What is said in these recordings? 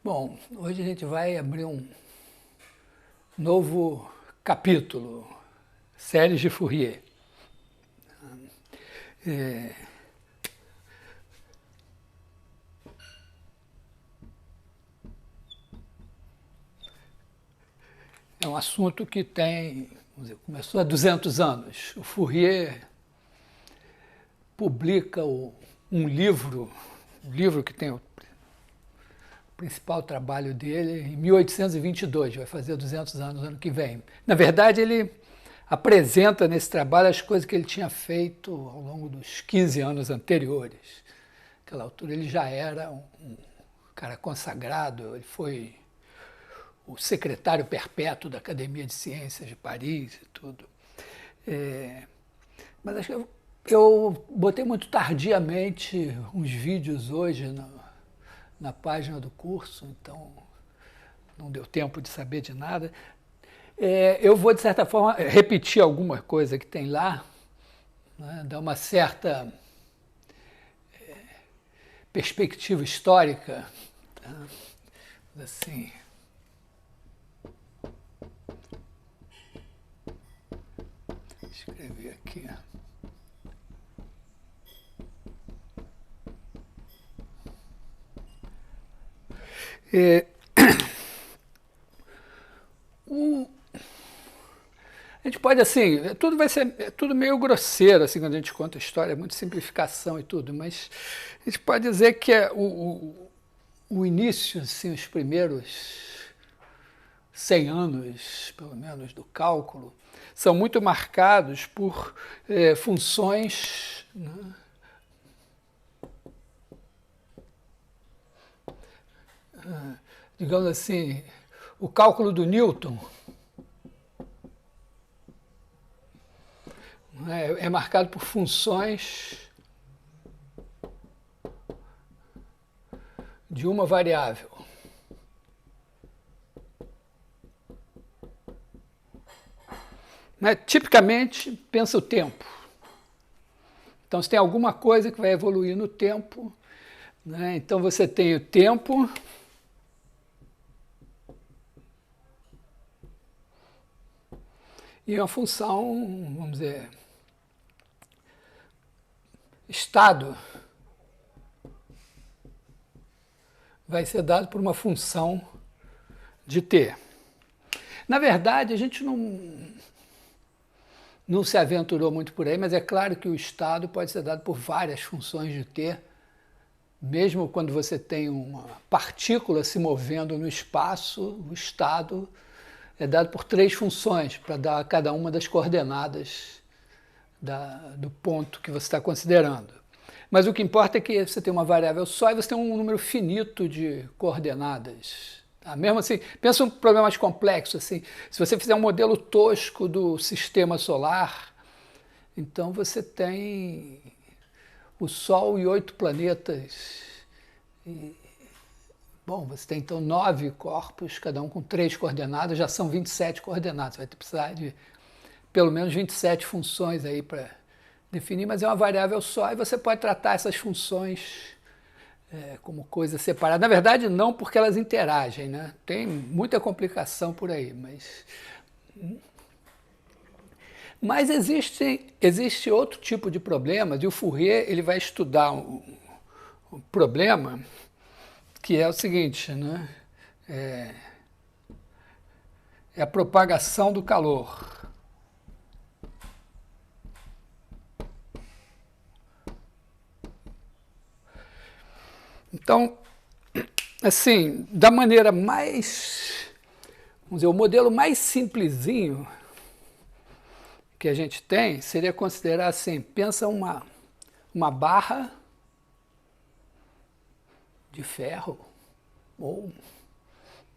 Bom, hoje a gente vai abrir um novo capítulo, séries de Fourier. É um assunto que tem, vamos dizer, começou há 200 anos. O Fourier publica um livro que tem o principal trabalho dele em 1822, vai fazer 200 anos ano que vem. Na verdade, ele apresenta nesse trabalho as coisas que ele tinha feito ao longo dos 15 anos anteriores. Naquela altura ele já era um cara consagrado, ele foi o secretário perpétuo da Academia de Ciências de Paris e tudo. Mas acho que eu botei muito tardiamente uns vídeos hoje na página do curso, então não deu tempo de saber de nada. Eu vou, de certa forma, repetir alguma coisa que tem lá, né, dar uma certa perspectiva histórica, tá? Assim, escrever aqui. A gente pode, assim, tudo vai ser tudo meio grosseiro, assim, quando a gente conta a história, é muita simplificação e tudo, mas a gente pode dizer que o início, assim, os primeiros 100 anos, pelo menos, do cálculo, são muito marcados por funções, né, digamos assim, o cálculo do Newton é marcado por funções de uma variável. Tipicamente, pensa o tempo. Então, se tem alguma coisa que vai evoluir no tempo, né? Então você tem o tempo e uma função, vamos dizer, estado vai ser dado por uma função de t. Na verdade, a gente não se aventurou muito por aí, mas é claro que o estado pode ser dado por várias funções de t, mesmo quando você tem uma partícula se movendo no espaço, o estado é dado por 3 funções, para dar a cada uma das coordenadas do ponto que você está considerando. Mas o que importa é que você tem uma variável só e você tem um número finito de coordenadas. Tá? Mesmo assim, pensa um problema mais complexo, assim, se você fizer um modelo tosco do sistema solar, então você tem o Sol e 8 planetas. Bom, você tem então 9 corpos, cada um com 3 coordenadas, já são 27 coordenadas. Vai precisar de pelo menos 27 funções aí para definir, mas é uma variável só e você pode tratar essas funções como coisa separada. Na verdade, não, porque elas interagem, né? Tem muita complicação por aí, mas existe outro tipo de problemas, e o Fourier ele vai estudar um problema que é o seguinte, né? É a propagação do calor. Então, assim, da maneira mais, vamos dizer, o modelo mais simplesinho que a gente tem seria considerar assim, pensa uma barra de ferro ou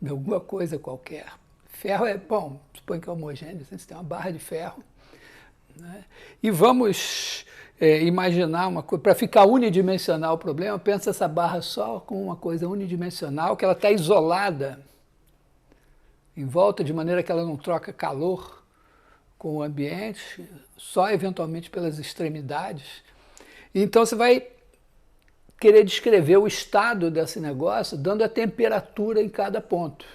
de alguma coisa qualquer. Ferro é, bom, supõe que é homogêneo, você tem uma barra de ferro, né? E vamos imaginar uma coisa, para ficar unidimensional o problema, pensa essa barra só com uma coisa unidimensional, que ela está isolada em volta, de maneira que ela não troca calor com o ambiente, só eventualmente pelas extremidades. Então você vai querer descrever o estado desse negócio dando a temperatura em cada ponto.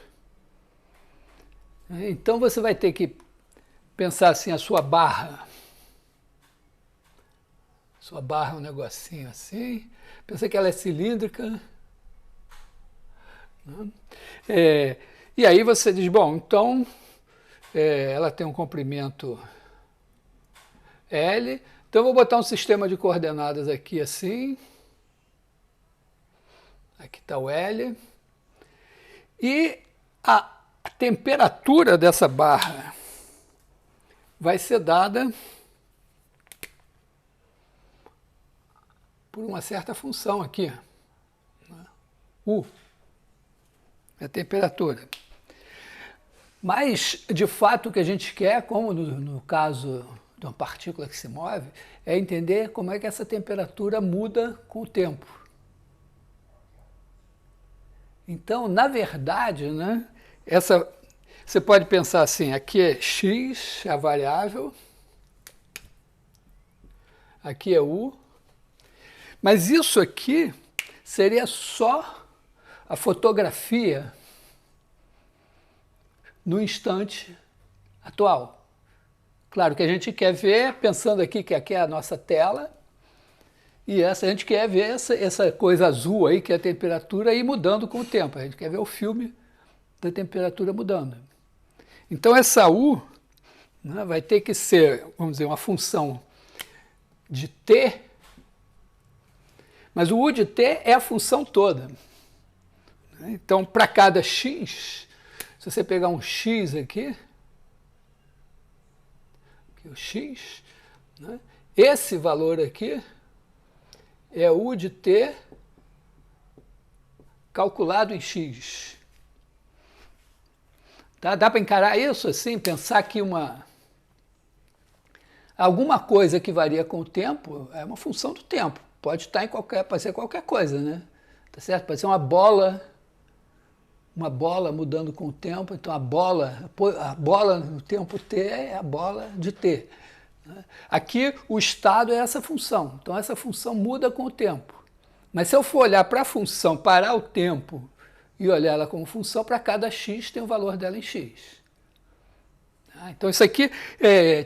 Então você vai ter que pensar assim, a sua barra. Sua barra é um negocinho assim. Pensa que ela é cilíndrica. E aí você diz, bom, então ela tem um comprimento L. Então eu vou botar um sistema de coordenadas aqui assim. Aqui está o L. E a temperatura dessa barra vai ser dada por uma certa função aqui. U. É a temperatura. Mas, de fato, o que a gente quer, como no caso de uma partícula que se move, é entender como é que essa temperatura muda com o tempo. Então, na verdade, né, você pode pensar assim, aqui é x, a variável, aqui é u, mas isso aqui seria só a fotografia no instante atual. Claro que a gente quer ver, pensando aqui que aqui é a nossa tela, e a gente quer ver essa coisa azul aí, que é a temperatura, ir mudando com o tempo. A gente quer ver o filme da temperatura mudando. Então essa U, né, vai ter que ser, vamos dizer, uma função de t, mas o U de t é a função toda. Então, para cada x, se você pegar um x aqui o x, né, esse valor aqui é U de t calculado em x. Tá? Dá para encarar isso assim, pensar que alguma coisa que varia com o tempo é uma função do tempo. Pode estar pode ser qualquer coisa, né? Tá certo? Pode ser uma bola mudando com o tempo. Então a bola no tempo t é a bola de t. Aqui o estado é essa função. Então essa função muda com o tempo. Mas se eu for olhar para a função, parar o tempo e olhar ela como função, para cada x tem o valor dela em x. Então isso aqui,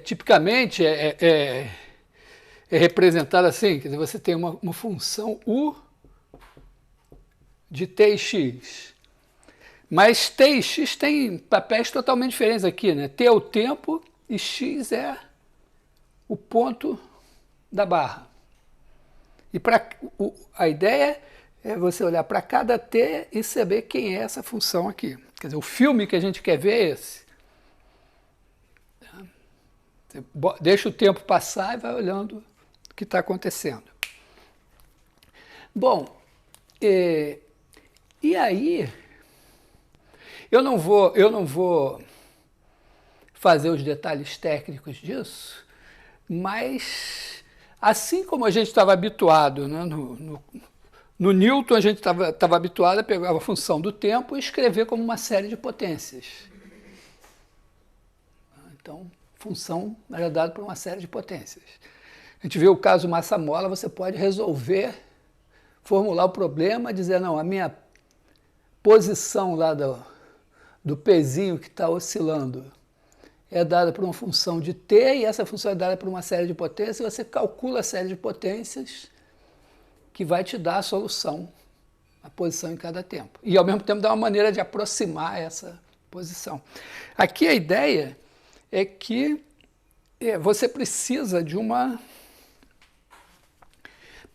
tipicamente, é representado assim, quer dizer, você tem uma função u de t e x. Mas t e x têm papéis totalmente diferentes aqui, né? T é o tempo e x é o ponto da barra. E a ideia é você olhar para cada t e saber quem é essa função aqui. Quer dizer, o filme que a gente quer ver é esse. Você deixa o tempo passar e vai olhando o que está acontecendo. Bom, e aí, eu não vou fazer os detalhes técnicos disso, mas assim como a gente estava habituado, né, no Newton a gente estava habituado a pegar a função do tempo e escrever como uma série de potências. Então, função era dada por uma série de potências. A gente vê o caso massa-mola, você pode resolver, formular o problema, dizer, não, a minha posição lá do pezinho que está oscilando é dada por uma função de t, e essa função é dada por uma série de potências, e você calcula a série de potências que vai te dar a solução, a posição em cada tempo. E, ao mesmo tempo, dá uma maneira de aproximar essa posição. Aqui a ideia é que você precisa de uma...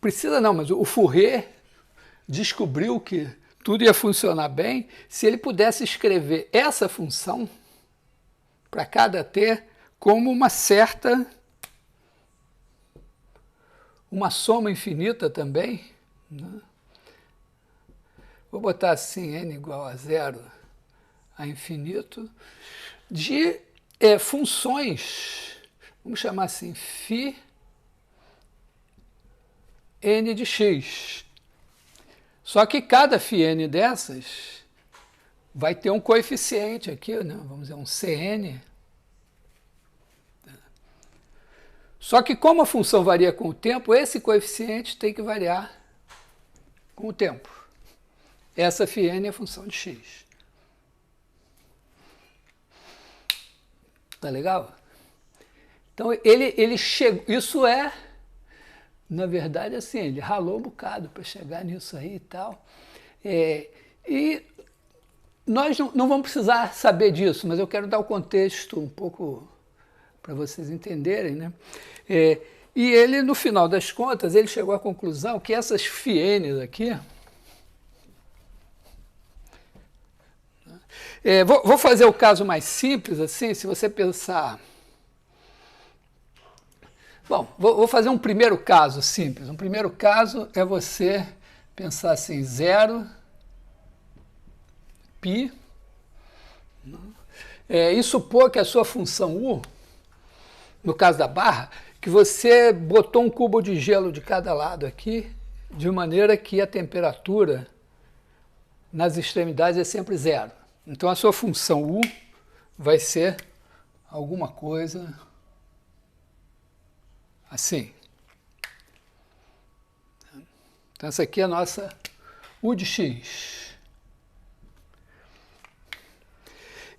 Precisa não, mas o Fourier descobriu que tudo ia funcionar bem se ele pudesse escrever essa função para cada t como uma soma infinita também, né? Vou botar assim, n igual a 0 a infinito, de funções, vamos chamar assim, φ n de x. Só que cada φn dessas vai ter um coeficiente aqui, né? Vamos dizer, um Cn. Só que como a função varia com o tempo, esse coeficiente tem que variar com o tempo. Essa φn é a função de x. Tá legal? Então, ele chegou... Isso é, na verdade, assim, ele ralou um bocado para chegar nisso aí e tal. E nós não vamos precisar saber disso, mas eu quero dar o contexto um pouco para vocês entenderem, né? E ele, no final das contas, ele chegou à conclusão que essas φn's aqui... vou fazer o caso mais simples, assim, se você pensar... Bom, vou fazer um primeiro caso simples. Um primeiro caso é você pensar assim, 0, π, e supor que a sua função u, no caso da barra, que você botou um cubo de gelo de cada lado aqui, de maneira que a temperatura nas extremidades é sempre 0. Então a sua função u vai ser alguma coisa assim. Então essa aqui é a nossa u de x.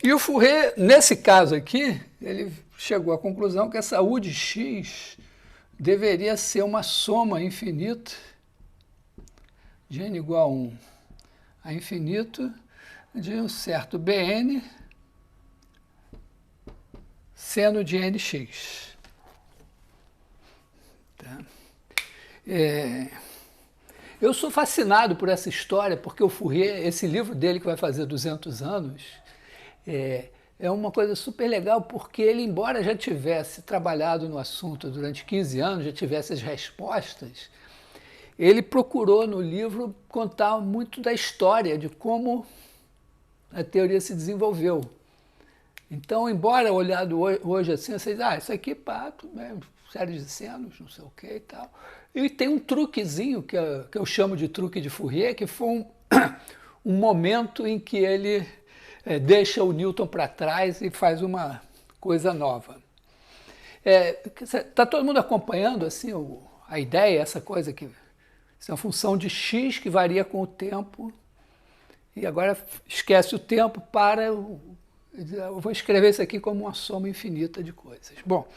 E o Fourier, nesse caso aqui, ele chegou à conclusão que essa u de x deveria ser uma soma infinita de n igual a 1 a infinito de um certo Bn seno de nx. Tá? Eu sou fascinado por essa história, porque o Fourier, esse livro dele que vai fazer 200 anos, é uma coisa super legal, porque ele, embora já tivesse trabalhado no assunto durante 15 anos, já tivesse as respostas, ele procurou no livro contar muito da história, de como a teoria se desenvolveu. Então, embora olhado hoje assim, vocês isso aqui, pato, série de senos, não sei o que e tal. E tem um truquezinho, que eu chamo de truque de Fourier, que foi um momento em que ele deixa o Newton para trás e faz uma coisa nova. Está todo mundo acompanhando assim, a ideia, essa coisa que é uma função de x que varia com o tempo, e agora esquece o tempo para... Eu vou escrever isso aqui como uma soma infinita de coisas. Bom,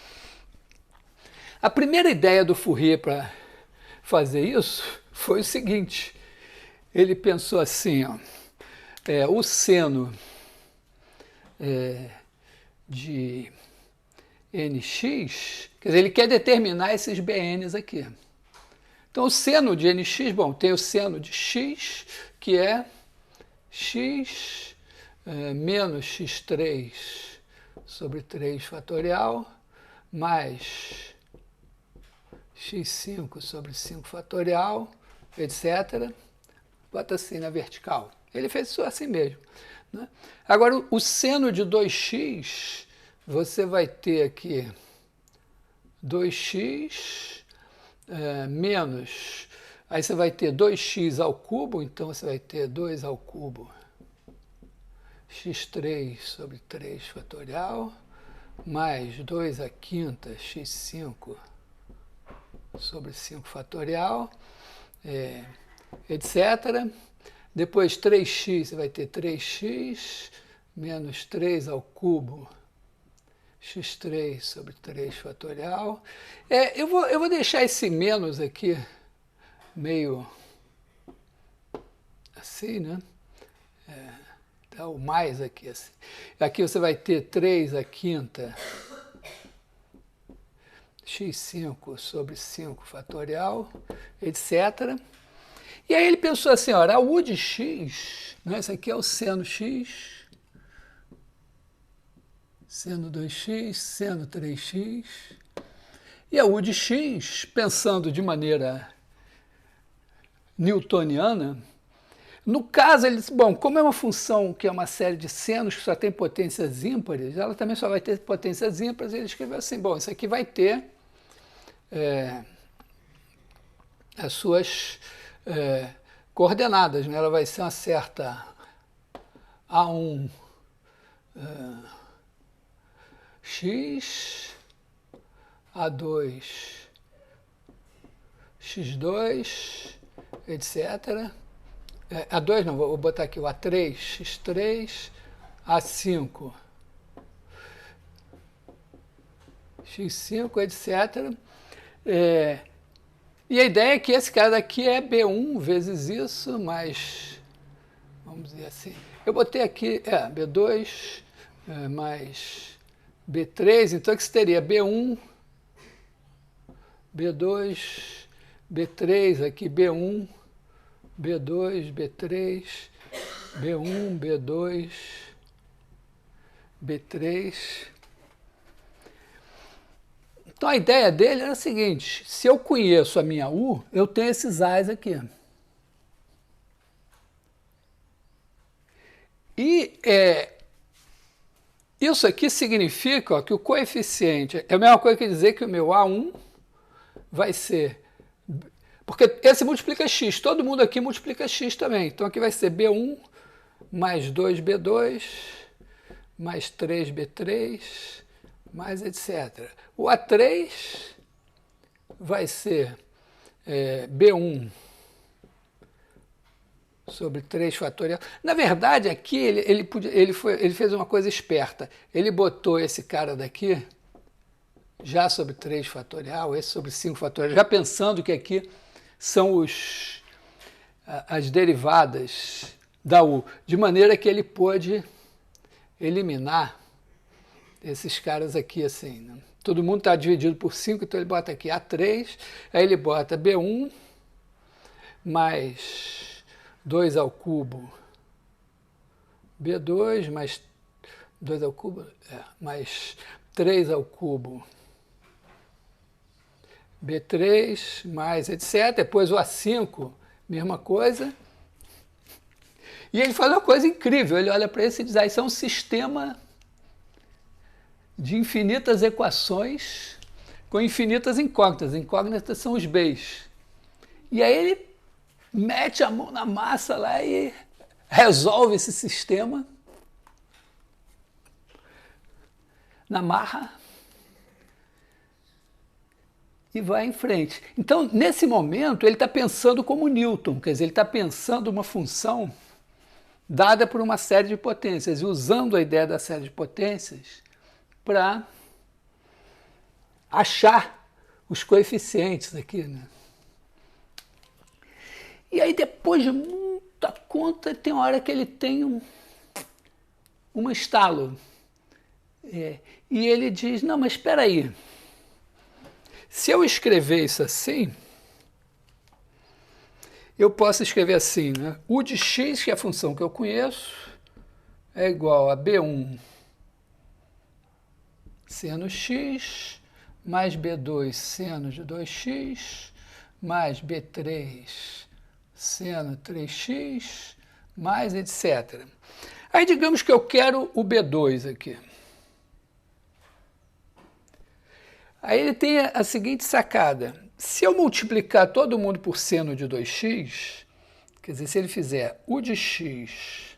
a primeira ideia do Fourier para fazer isso foi o seguinte: ele pensou assim, o seno de nx, quer dizer, ele quer determinar esses bn's aqui. Então, o seno de nx, bom, tem o seno de x, que é x menos x3 sobre 3 fatorial, mais x5 sobre 5 fatorial, etc. Bota assim na vertical. Ele fez isso assim mesmo, né? Agora, o seno de 2x, você vai ter aqui 2x menos, aí você vai ter 2x ao cubo, então você vai ter 2 ao cubo x3 sobre 3 fatorial, mais 2 à quinta x5 sobre 5 fatorial, etc. Depois 3x, você vai ter 3x menos 3 ao cubo x3 sobre 3 fatorial. Eu vou deixar esse menos aqui meio assim, né? Tá, o mais aqui assim. Aqui você vai ter 3 à quinta x5 sobre 5 fatorial, etc. E aí ele pensou assim, olha, a u de x, né, esse aqui é o seno x, seno 2x, seno 3x, e a u de x, pensando de maneira newtoniana, no caso, ele disse, bom, como é uma função que é uma série de senos que só tem potências ímpares, ela também só vai ter potências ímpares, e ele escreveu assim, bom, isso aqui vai ter as suas coordenadas, né? Ela vai ser uma certa A1 x, A2 x2 etc. A2 não, vou botar aqui o A3, X3, A5, X5, etc. E a ideia é que esse cara daqui é B1 vezes isso, mais, vamos dizer assim, eu botei aqui, B2 mais B3, então que teria B1, B2, B3, aqui B1, B2, B3, B1, B2, B3. Então a ideia dele era a seguinte, se eu conheço a minha U, eu tenho esses A's aqui. E isso aqui significa ó, que o coeficiente é a mesma coisa que dizer que o meu A1 vai ser... Porque esse multiplica x, todo mundo aqui multiplica x também. Então aqui vai ser B1 mais 2B2 mais 3B3 mais etc. O A3 vai ser B1 sobre 3 fatorial. Na verdade, aqui ele fez uma coisa esperta. Ele botou esse cara daqui já sobre 3 fatorial, esse sobre 5 fatorial, já pensando que aqui são as derivadas da U, de maneira que ele pôde eliminar esses caras aqui assim, né? Todo mundo está dividido por 5, então ele bota aqui A3, aí ele bota B1 mais 2 ao cubo, B2 mais 2 ao cubo, mais 3 ao cubo, B3 mais etc. Depois o A5, mesma coisa. E ele faz uma coisa incrível, ele olha para isso e diz, isso é um sistema de infinitas equações com infinitas incógnitas. Incógnitas são os B's. E aí ele mete a mão na massa lá e resolve esse sistema na marra e vai em frente. Então, nesse momento, ele está pensando como Newton, quer dizer, ele está pensando uma função dada por uma série de potências, e usando a ideia da série de potências para achar os coeficientes aqui, né? E aí, depois de muita conta, tem uma hora que ele tem um estalo. E ele diz, não, mas espera aí, se eu escrever isso assim, eu posso escrever assim, né? U de x, que é a função que eu conheço, é igual a B1 seno x, mais B2 seno de 2x, mais B3 seno 3x, mais etc. Aí digamos que eu quero o B2 aqui. Aí ele tem a seguinte sacada. Se eu multiplicar todo mundo por seno de 2x, quer dizer, se ele fizer U de x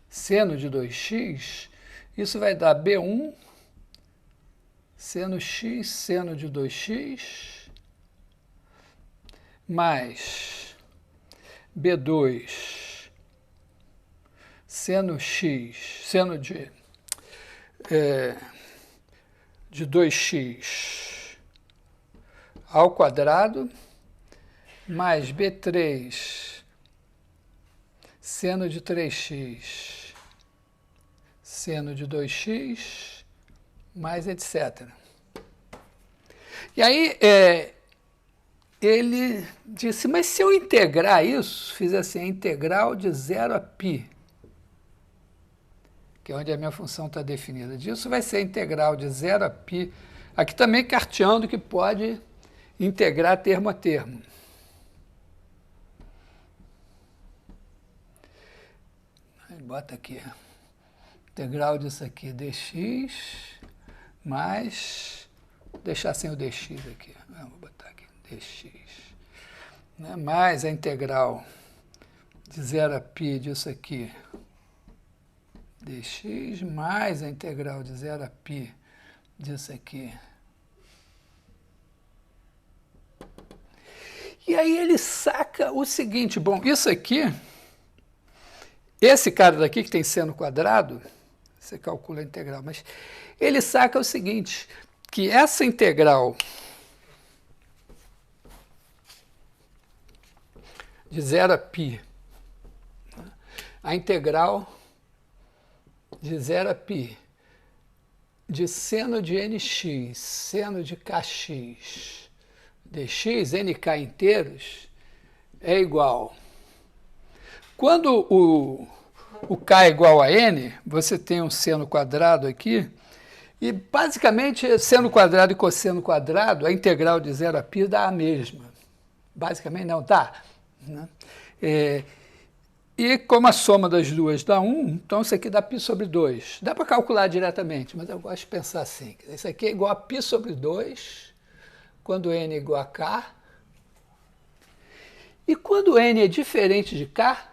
seno de 2x, isso vai dar B1 seno x seno de 2x mais B2 seno x seno de 2x ao quadrado mais B3 seno de 3x seno de 2x mais etc. E aí ele disse, mas se eu integrar isso, fiz assim, a integral de 0 a π, que é onde a minha função está definida, disso vai ser a integral de 0 a π, aqui também carteando que pode integrar termo a termo. Aí bota aqui, integral disso aqui, dx, mais, deixar sem o dx aqui, vou botar aqui, dx, né? Mais a integral de 0 a π disso aqui, dx, mais a integral de 0 a π disso aqui. E aí ele saca o seguinte, bom, isso aqui, esse cara daqui que tem seno quadrado, você calcula a integral, mas ele saca o seguinte, que essa integral de 0 a π, a integral de 0 a π de seno de nx, seno de kx, dx, nk inteiros, é igual. Quando o k é igual a n, você tem um seno quadrado aqui, e basicamente seno quadrado e cosseno quadrado, a integral de 0 a π dá a mesma. Basicamente não dá. Né? E como a soma das duas dá 1, então isso aqui dá π sobre 2. Dá para calcular diretamente, mas eu gosto de pensar assim. Isso aqui é igual a π sobre 2, quando n é igual a k. E quando n é diferente de k,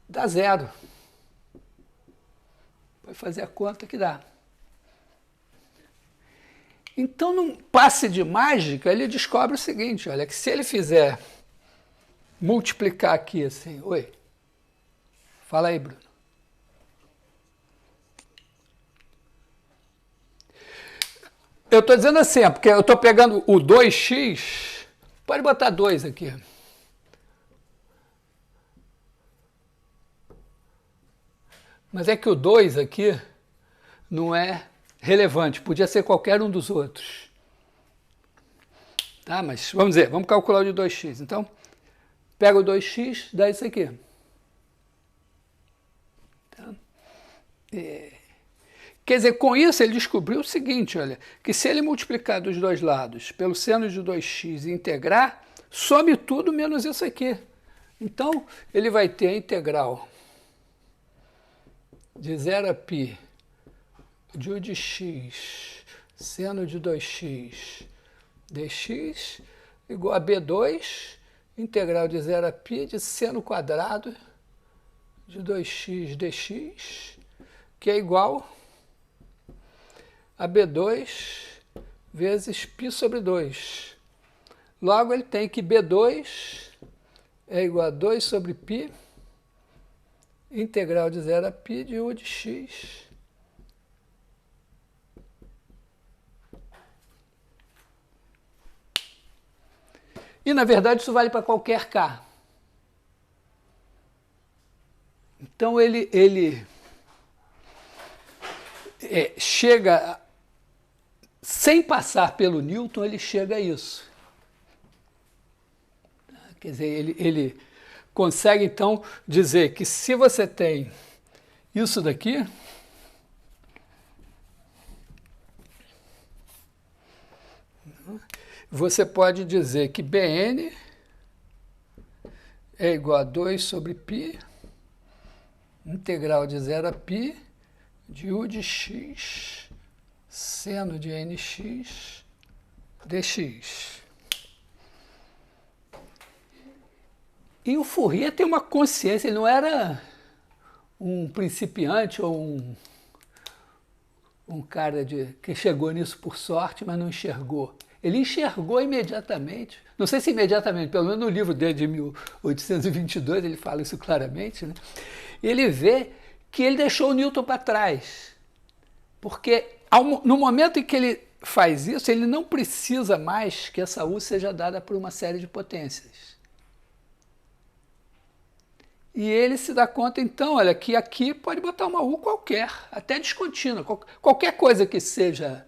dá 0. Vai fazer a conta que dá. Então, num passe de mágica, ele descobre o seguinte, olha, que se ele fizer multiplicar aqui assim, oi, fala aí, Bruno. Eu estou dizendo assim, porque eu estou pegando o 2x, pode botar 2 aqui. Mas é que o 2 aqui não é relevante, podia ser qualquer um dos outros. Tá, mas vamos dizer, vamos calcular o de 2x. Então, pega o 2x, dá isso aqui. Tá? Quer dizer, com isso ele descobriu o seguinte, olha, que se ele multiplicar dos dois lados pelo seno de 2x e integrar, some tudo menos isso aqui. Então, ele vai ter a integral de 0 a π de u de x, seno de 2x dx, igual a b2, integral de 0 a π de seno quadrado de 2x dx, que é igual a b2 vezes π sobre 2. Logo, ele tem que b2 é igual a 2 sobre π, integral de 0 a π de u de x. E, na verdade, isso vale para qualquer k. Então, ele chega, sem passar pelo Newton, ele chega a isso. Quer dizer, ele consegue, então, dizer que se você tem isso daqui, você pode dizer que Bn é igual a 2 sobre π, integral de 0 a π, de u de x, seno de nx, dx. E o Fourier tem uma consciência, ele não era um principiante ou um cara que chegou nisso por sorte, mas não enxergou. Ele enxergou imediatamente, não sei se imediatamente, pelo menos no livro dele de 1822 ele fala isso claramente, né? Ele vê que ele deixou o Newton para trás, porque no momento em que ele faz isso, ele não precisa mais que essa U seja dada por uma série de potências. E ele se dá conta, então, olha, que aqui pode botar uma U qualquer, até descontínua, qualquer coisa que seja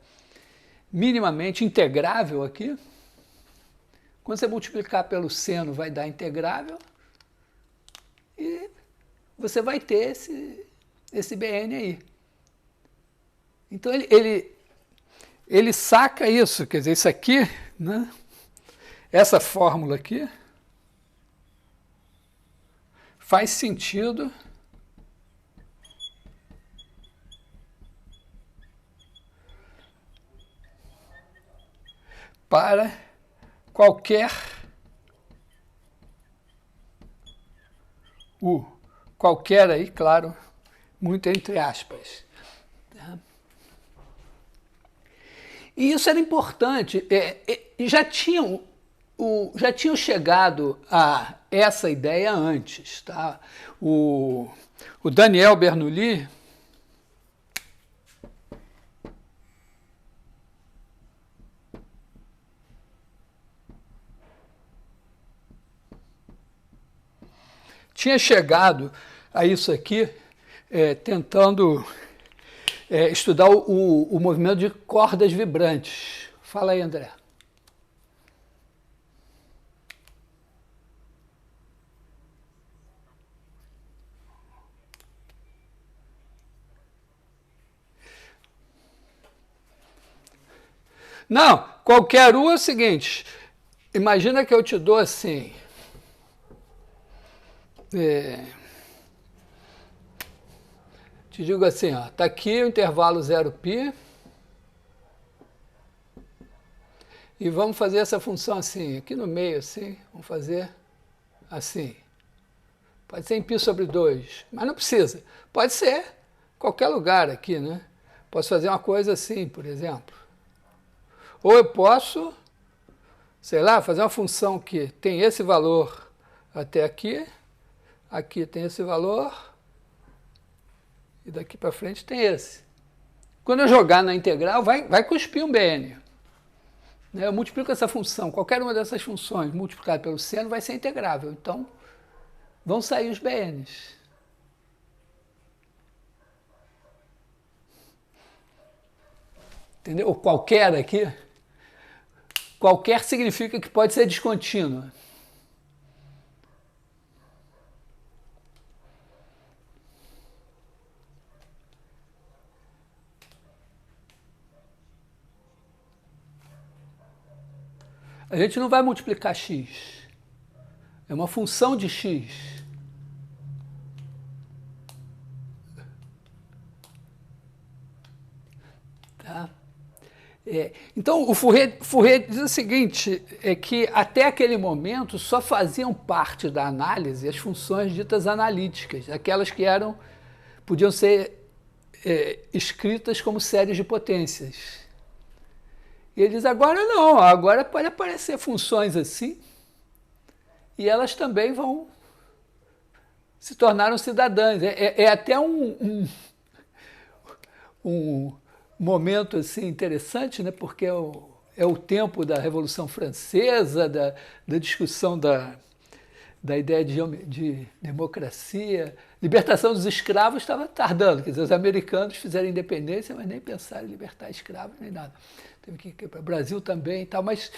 minimamente integrável aqui, quando você multiplicar pelo seno vai dar integrável, e você vai ter esse Bn aí. Então ele saca isso, quer dizer, isso aqui, né? Essa fórmula aqui, faz sentido para qualquer U. Qualquer aí, claro, muito entre aspas. E isso era importante. Já tinham já tinham chegado a essa ideia antes. Tá? O Daniel Bernoulli tinha chegado a isso aqui tentando estudar o movimento de cordas vibrantes. Fala aí, André. Não, qualquer um é o seguinte, imagina que eu te dou assim, te digo assim, ó, tá aqui o intervalo 0π e vamos fazer essa função assim, aqui no meio assim, vamos fazer assim. Pode ser em π sobre 2, mas não precisa. Pode ser qualquer lugar aqui, né? Posso fazer uma coisa assim, por exemplo. Ou eu posso, sei lá, fazer uma função que tem esse valor até aqui, aqui tem esse valor, e daqui para frente tem esse. Quando eu jogar na integral, vai cuspir um BN. Eu multiplico essa função, qualquer uma dessas funções multiplicada pelo seno vai ser integrável. Então, vão sair os BNs. Entendeu? Ou qualquer aqui. Qualquer significa que pode ser descontínua. A gente não vai multiplicar x. É uma função de x. Tá? Então, o Fourier diz o seguinte, que até aquele momento só faziam parte da análise as funções ditas analíticas, aquelas que podiam ser escritas como séries de potências. E ele diz, agora não, agora pode aparecer funções assim, e elas também vão se tornar cidadãs. É até um momento assim, interessante, né? Porque é o tempo da Revolução Francesa, da discussão da ideia de democracia. Libertação dos escravos estava tardando, quer dizer, os americanos fizeram independência, mas nem pensaram em libertar escravos, nem nada. Teve que ir para o Brasil também e tal, mas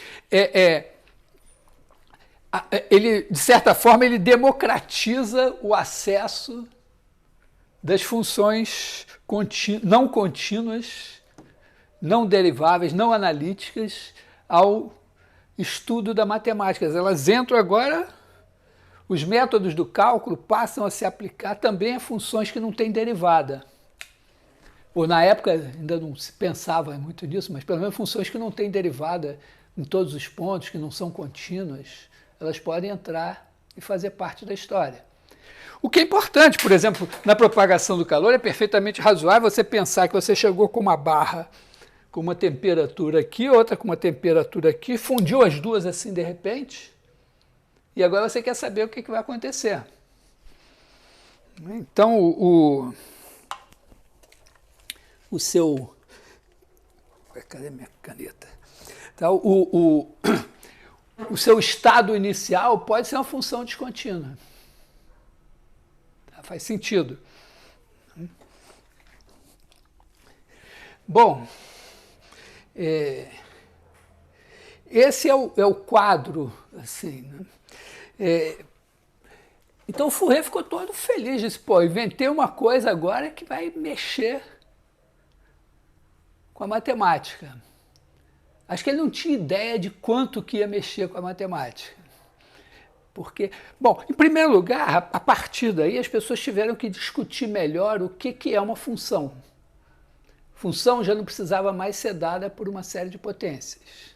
ele, de certa forma, ele democratiza o acesso das funções não contínuas, não deriváveis, não analíticas ao estudo da matemática. Elas entram agora, os métodos do cálculo passam a se aplicar também a funções que não têm derivada. Ou na época ainda não se pensava muito nisso, mas pelo menos funções que não têm derivada em todos os pontos, que não são contínuas, elas podem entrar e fazer parte da história. O que é importante, por exemplo, na propagação do calor, é perfeitamente razoável você pensar que você chegou com uma barra com uma temperatura aqui, outra com uma temperatura aqui, fundiu as duas assim de repente, e agora você quer saber o que vai acontecer. Então, o seu... Cadê minha caneta? Então, o seu estado inicial pode ser uma função descontínua. Tá? Faz sentido. Bom, esse é o quadro, assim, né? Então o Fourier ficou todo feliz, disse, pô, inventei uma coisa agora que vai mexer com a matemática. Acho que ele não tinha ideia de quanto que ia mexer com a matemática. Porque, bom, em primeiro lugar, a partir daí as pessoas tiveram que discutir melhor o que é uma função. Função já não precisava mais ser dada por uma série de potências.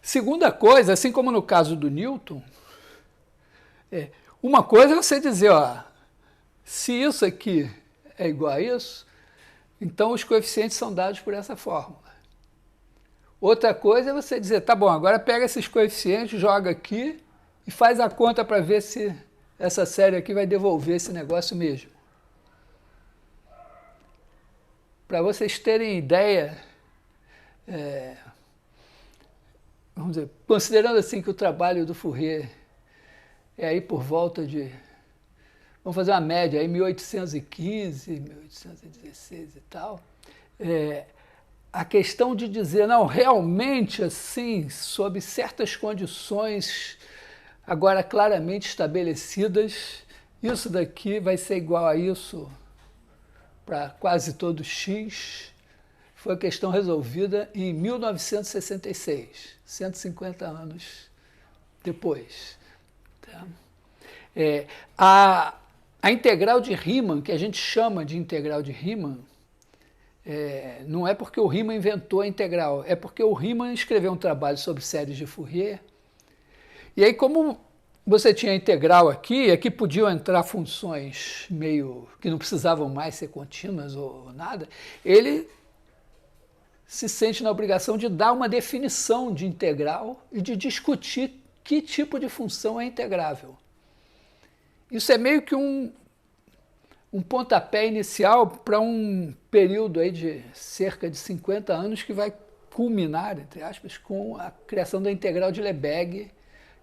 Segunda coisa, assim como no caso do Newton, uma coisa é você dizer, ó, se isso aqui é igual a isso, então os coeficientes são dados por essa fórmula. Outra coisa é você dizer, tá bom, agora pega esses coeficientes, joga aqui e faz a conta para ver se essa série aqui vai devolver esse negócio mesmo. Para vocês terem ideia, vamos dizer, considerando assim que o trabalho do Fourier é aí por volta de, vamos fazer uma média aí, 1815, 1816 e tal, a questão de dizer, não, realmente assim, sob certas condições agora claramente estabelecidas, isso daqui vai ser igual a isso para quase todo x, foi a questão resolvida em 1966, 150 anos depois. Tá? A integral de Riemann, que a gente chama de integral de Riemann, não é porque o Riemann inventou a integral, é porque o Riemann escreveu um trabalho sobre séries de Fourier, e aí como você tinha a integral aqui podiam entrar funções meio que não precisavam mais ser contínuas ou nada, ele se sente na obrigação de dar uma definição de integral e de discutir que tipo de função é integrável. Isso é meio que um pontapé inicial para um período aí de cerca de 50 anos que vai culminar, entre aspas, com a criação da integral de Lebesgue,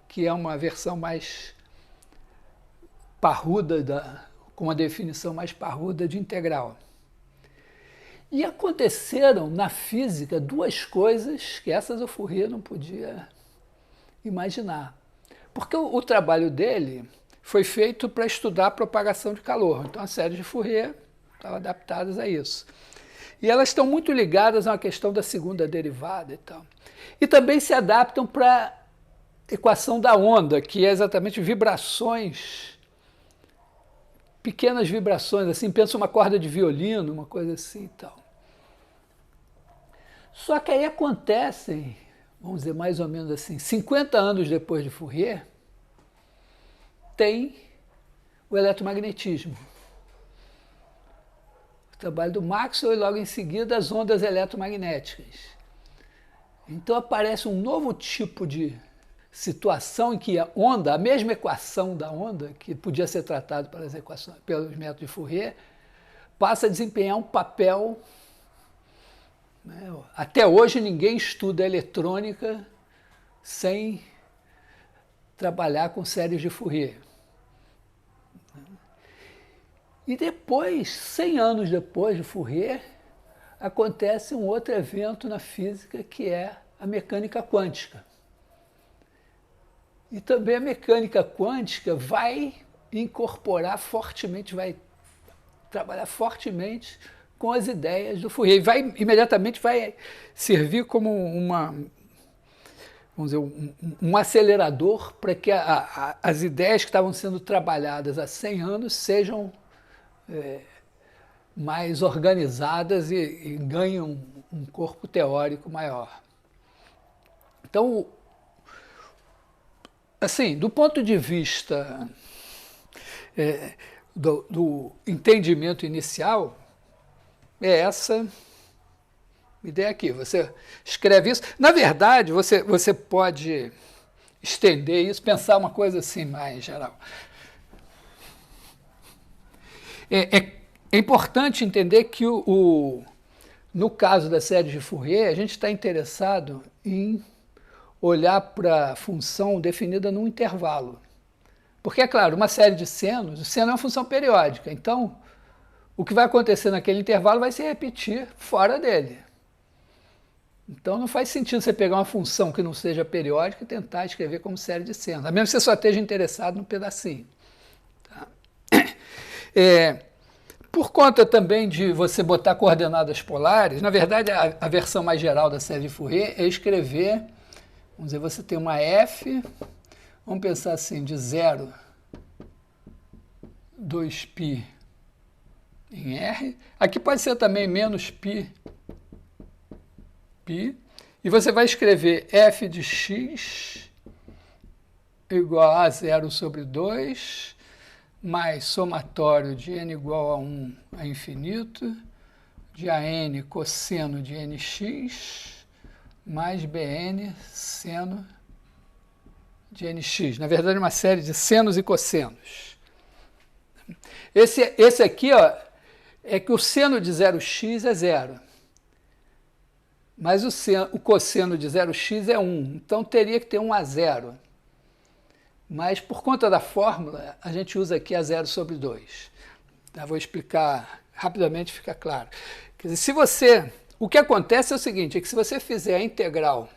que é uma versão mais parruda, com uma definição mais parruda de integral. E aconteceram na física duas coisas que essas o Fourier não podia imaginar. Porque o trabalho dele foi feito para estudar a propagação de calor. Então as séries de Fourier estavam adaptadas a isso. E elas estão muito ligadas a uma questão da segunda derivada e tal. E também se adaptam para equação da onda, que é exatamente vibrações, pequenas vibrações, assim, pensa uma corda de violino, uma coisa assim e tal. Só que aí acontecem, vamos dizer mais ou menos assim, 50 anos depois de Fourier, tem o eletromagnetismo. O trabalho do Maxwell e logo em seguida as ondas eletromagnéticas. Então aparece um novo tipo de situação em que a onda, a mesma equação da onda, que podia ser tratada pelas equações, pelos métodos de Fourier, passa a desempenhar um papel. Né? Até hoje ninguém estuda eletrônica sem trabalhar com séries de Fourier. E depois, 100 anos depois de Fourier, acontece um outro evento na física que é a mecânica quântica. E também a mecânica quântica vai incorporar fortemente, vai trabalhar fortemente com as ideias do Fourier. Imediatamente vai servir como vamos dizer, um acelerador para que as ideias que estavam sendo trabalhadas há 100 anos sejam mais organizadas e ganham um corpo teórico maior. Então, assim, do ponto de vista do entendimento inicial, é essa ideia aqui. Você escreve isso. Na verdade, você pode estender isso, pensar uma coisa assim mais geral. É importante entender que no caso da série de Fourier, a gente está interessado em olhar para a função definida num intervalo. Porque, é claro, uma série de senos, o seno é uma função periódica, então o que vai acontecer naquele intervalo vai se repetir fora dele. Então não faz sentido você pegar uma função que não seja periódica e tentar escrever como série de senos, a menos que você só esteja interessado num pedacinho. Tá? Por conta também de você botar coordenadas polares, na verdade a versão mais geral da série de Fourier é escrever, vamos dizer, você tem uma f, vamos pensar assim, de 0, 2π em R, aqui pode ser também menos π, e você vai escrever f de x igual a 0 sobre 2, mais somatório de n igual a 1 a infinito, de an cosseno de nx, mais Bn seno de nx. Na verdade, uma série de senos e cossenos. Esse aqui, ó, é que o seno de 0x é 0. Mas o cosseno de 0x é 1. Então, teria que ter 1 a 0. Mas, por conta da fórmula, a gente usa aqui a 0 sobre 2. Tá? Vou explicar rapidamente, fica claro. Quer dizer, o que acontece é o seguinte, é que se você fizer a integral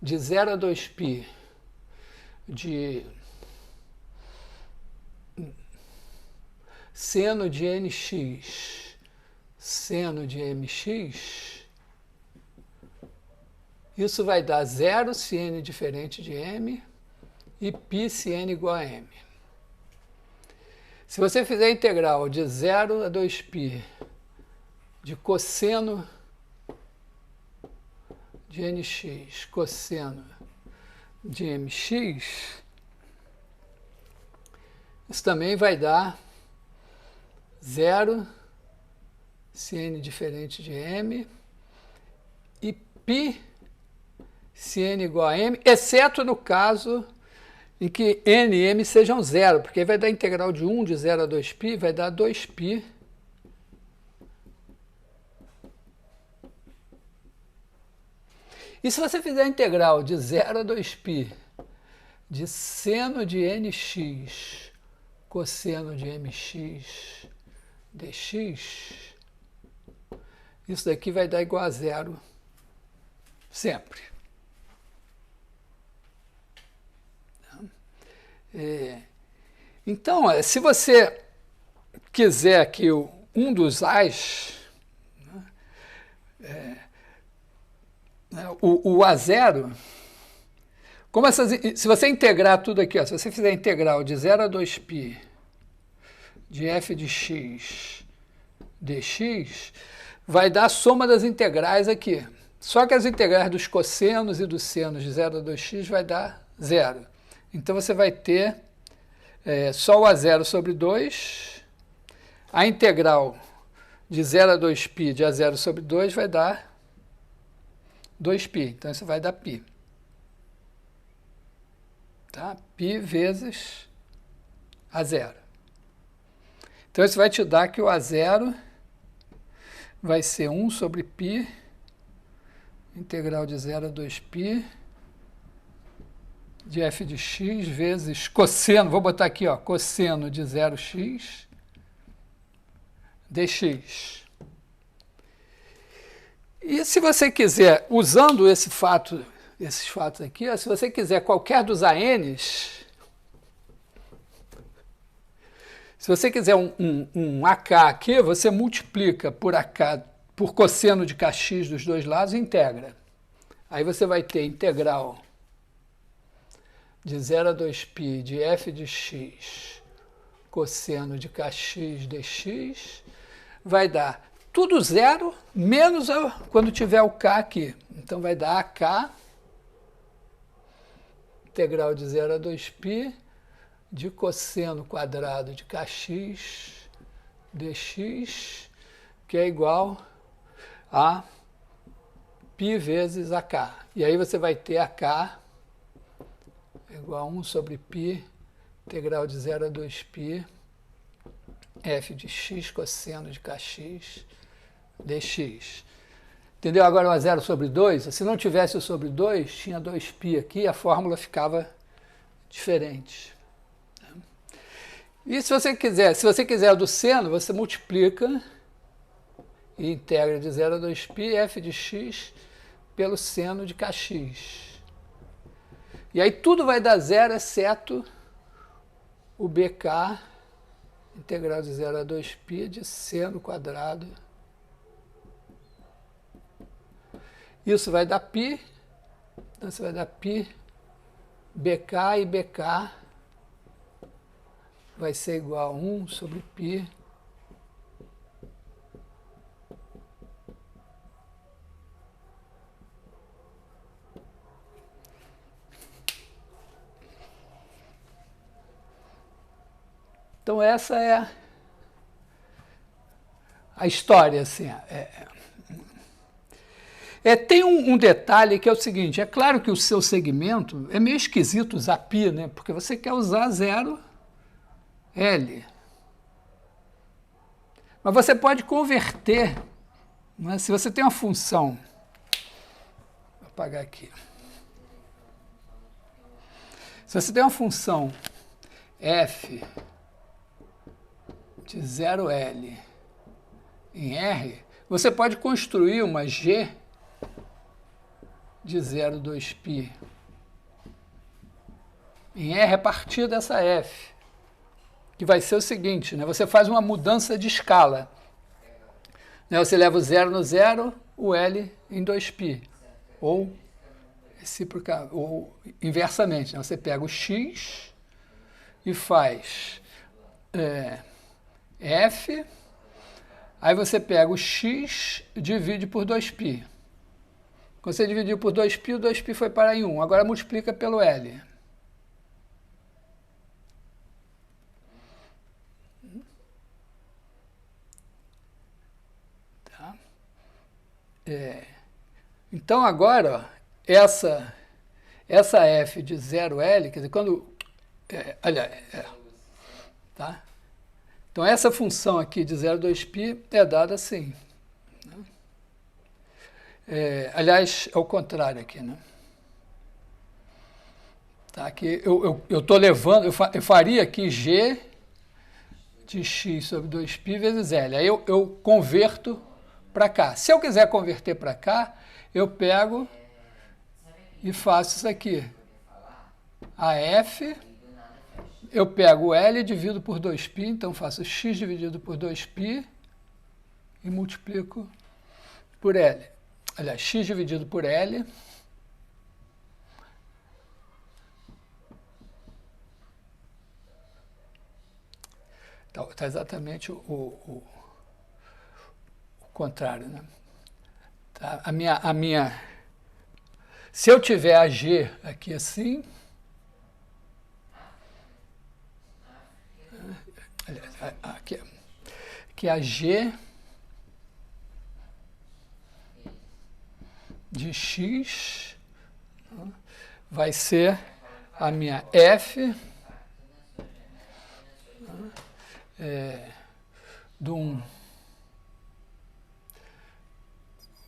de 0 a 2π de seno de nx, seno de mx, isso vai dar 0 se n diferente de m e π se n igual a m. Se você fizer a integral de 0 a 2π de cosseno de nx, cosseno de mx, isso também vai dar 0 se n diferente de m e π se n igual a m, exceto no caso em que n e m sejam 0, porque aí vai dar integral de 1 de 0 a 2π, vai dar 2π e se você fizer a integral de 0 a 2π de seno de nx cosseno de mx dx, isso daqui vai dar igual a 0 sempre. Então, se você quiser que um dos ais, o A0, se você integrar tudo aqui, ó, se você fizer a integral de 0 a 2π de f de x dx, vai dar a soma das integrais aqui. Só que as integrais dos cossenos e dos senos de 0 a 2x vai dar 0. Então, você vai ter só o A0 sobre 2, a integral de 0 a 2π de A0 sobre 2 vai dar 2π. Então, isso vai dar π. Tá? Π vezes A0. Então, isso vai te dar que o A0 vai ser 1 sobre π, integral de 0 a 2π, de f de x vezes cosseno, vou botar aqui, ó, cosseno de 0x dx. E se você quiser, usando esses fatos aqui, ó, se você quiser qualquer dos ANs, se você quiser um AK aqui, você multiplica por AK, por cosseno de kx dos dois lados e integra. Aí você vai ter integral de 0 a 2π de f de x cosseno de kx dx, vai dar tudo 0, menos quando tiver o k aqui. Então, vai dar AK, integral de 0 a 2π de cosseno quadrado de kx dx, que é igual a π vezes AK. E aí você vai ter AK igual a 1 sobre π, integral de 0 a 2π, f de x cosseno de kx dx. Entendeu? Agora o A0 sobre 2, se não tivesse o sobre 2, tinha 2π aqui, a fórmula ficava diferente. E se você quiser o do seno, você multiplica e integra de 0 a 2π f de x pelo seno de kx. E aí tudo vai dar 0, exceto o BK, integral de 0 a 2π de seno quadrado. Isso vai dar π, então você vai dar π, BK e BK vai ser igual a 1 sobre π Então, essa é a história, assim. Tem um detalhe que é o seguinte, é claro que o seu segmento, é meio esquisito usar π, né? Porque você quer usar 0L. Mas você pode converter, né? Se você tem uma função, vou apagar aqui. Se você tem uma função f de 0L em R, você pode construir uma G de 0,2π em R a partir dessa F, que vai ser o seguinte, né? Você faz uma mudança de escala. Né? Você leva o 0 no 0, o L em 2π, ou reciproca, ou inversamente. Né? Você pega o X e faz F, aí você pega o X e divide por 2π. Quando você dividiu por 2π, o 2π foi parar em 1. Agora multiplica pelo L. Tá? Então agora, ó, essa F de 0L, quer dizer, quando... tá? Então essa função aqui de 0,2π é dada assim. Aliás, é o contrário aqui, né? Tá, aqui eu estou levando, eu faria aqui G de x sobre 2π vezes L. Aí eu converto para cá. Se eu quiser converter para cá, eu pego e faço isso aqui. A F, eu pego o L e divido por 2π, então faço x dividido por 2π e multiplico por L. Aliás, x dividido por L está exatamente o contrário, né? Tá? A minha, se eu tiver a G aqui assim, aqui a G de x vai ser a minha F do 1.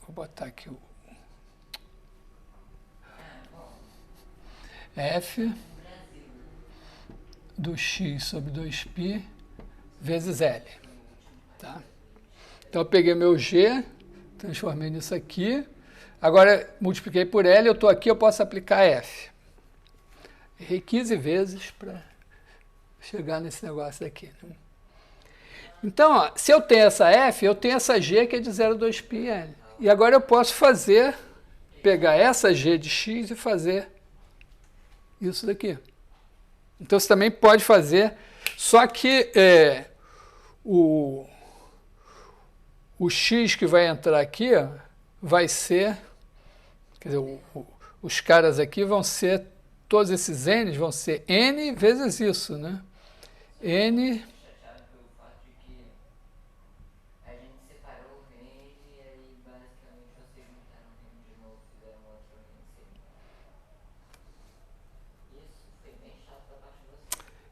Vou botar aqui o F do x sobre 2π vezes L. Tá? Então eu peguei meu G, transformei nisso aqui. Agora multipliquei por L, eu estou aqui, eu posso aplicar F. Errei 15 vezes para chegar nesse negócio aqui. Né? Então, ó, se eu tenho essa F, eu tenho essa G que é de 0,2πL. E agora eu posso pegar essa G de x e fazer isso daqui. Então você também pode fazer, só que o x que vai entrar aqui, ó, vai ser, quer dizer, os caras aqui vão ser, todos esses n's vão ser n vezes isso, né? N...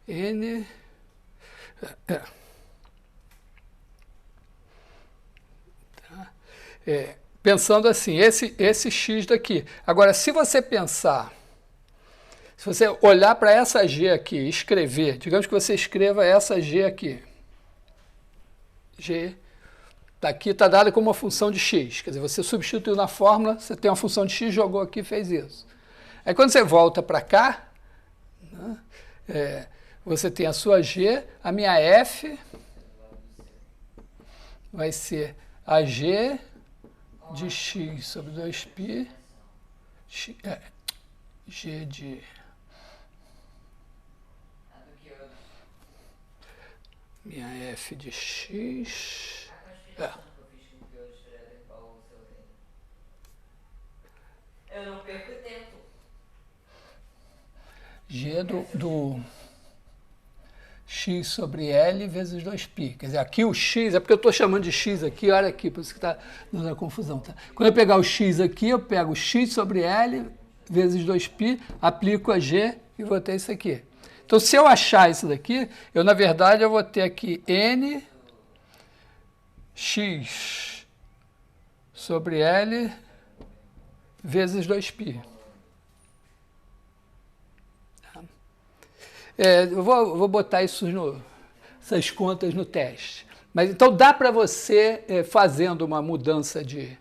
N... pensando assim, esse x daqui. Agora, se você pensar, se você olhar para essa G aqui e escrever, digamos que você escreva essa G aqui. G está aqui, está dada como uma função de x. Quer dizer, você substituiu na fórmula, você tem uma função de x, jogou aqui e fez isso. Aí quando você volta para cá, né, você tem a sua G, a minha F vai ser a G de x sobre 2π, G de... minha F de x... Eu não perco tempo. G do x sobre L vezes 2π. Quer dizer, aqui o x, é porque eu estou chamando de x aqui, olha aqui, por isso que está dando a confusão. Tá? Quando eu pegar o x aqui, eu pego x sobre L vezes 2π, aplico a g e vou ter isso aqui. Então, se eu achar isso daqui, eu, na verdade, eu vou ter aqui n x sobre L vezes 2π. Eu vou botar isso essas contas no teste. Mas então dá para você, fazendo uma mudança de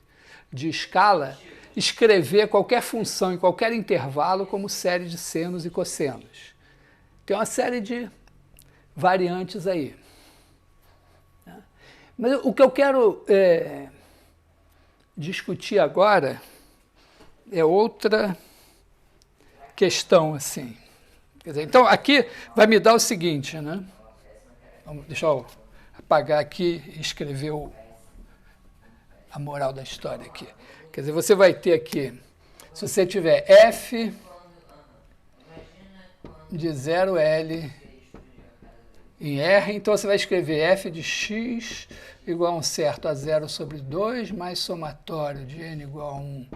escala, escrever qualquer função em qualquer intervalo como série de senos e cossenos. Tem uma série de variantes aí. Mas o que eu quero discutir agora é outra questão, assim. Quer dizer, então, aqui vai me dar o seguinte, né? Deixa eu apagar aqui e escrever a moral da história aqui. Quer dizer, você vai ter aqui, se você tiver f de 0L em R, então você vai escrever f de x igual a um certo a 0 sobre 2, mais somatório de n igual a 1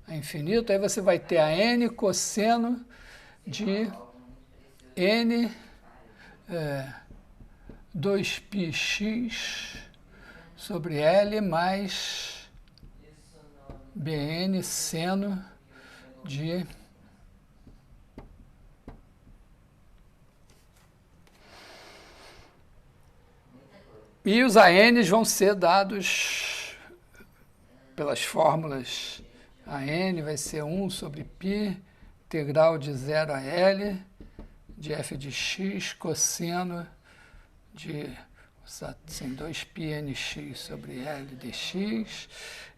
a infinito, aí você vai ter a n cosseno de n 2πx sobre L mais bn seno de e os ANs vão ser dados pelas fórmulas. A n vai ser 1 sobre π, integral de 0 a L, de f de x, cosseno de assim, 2πnx sobre L dx,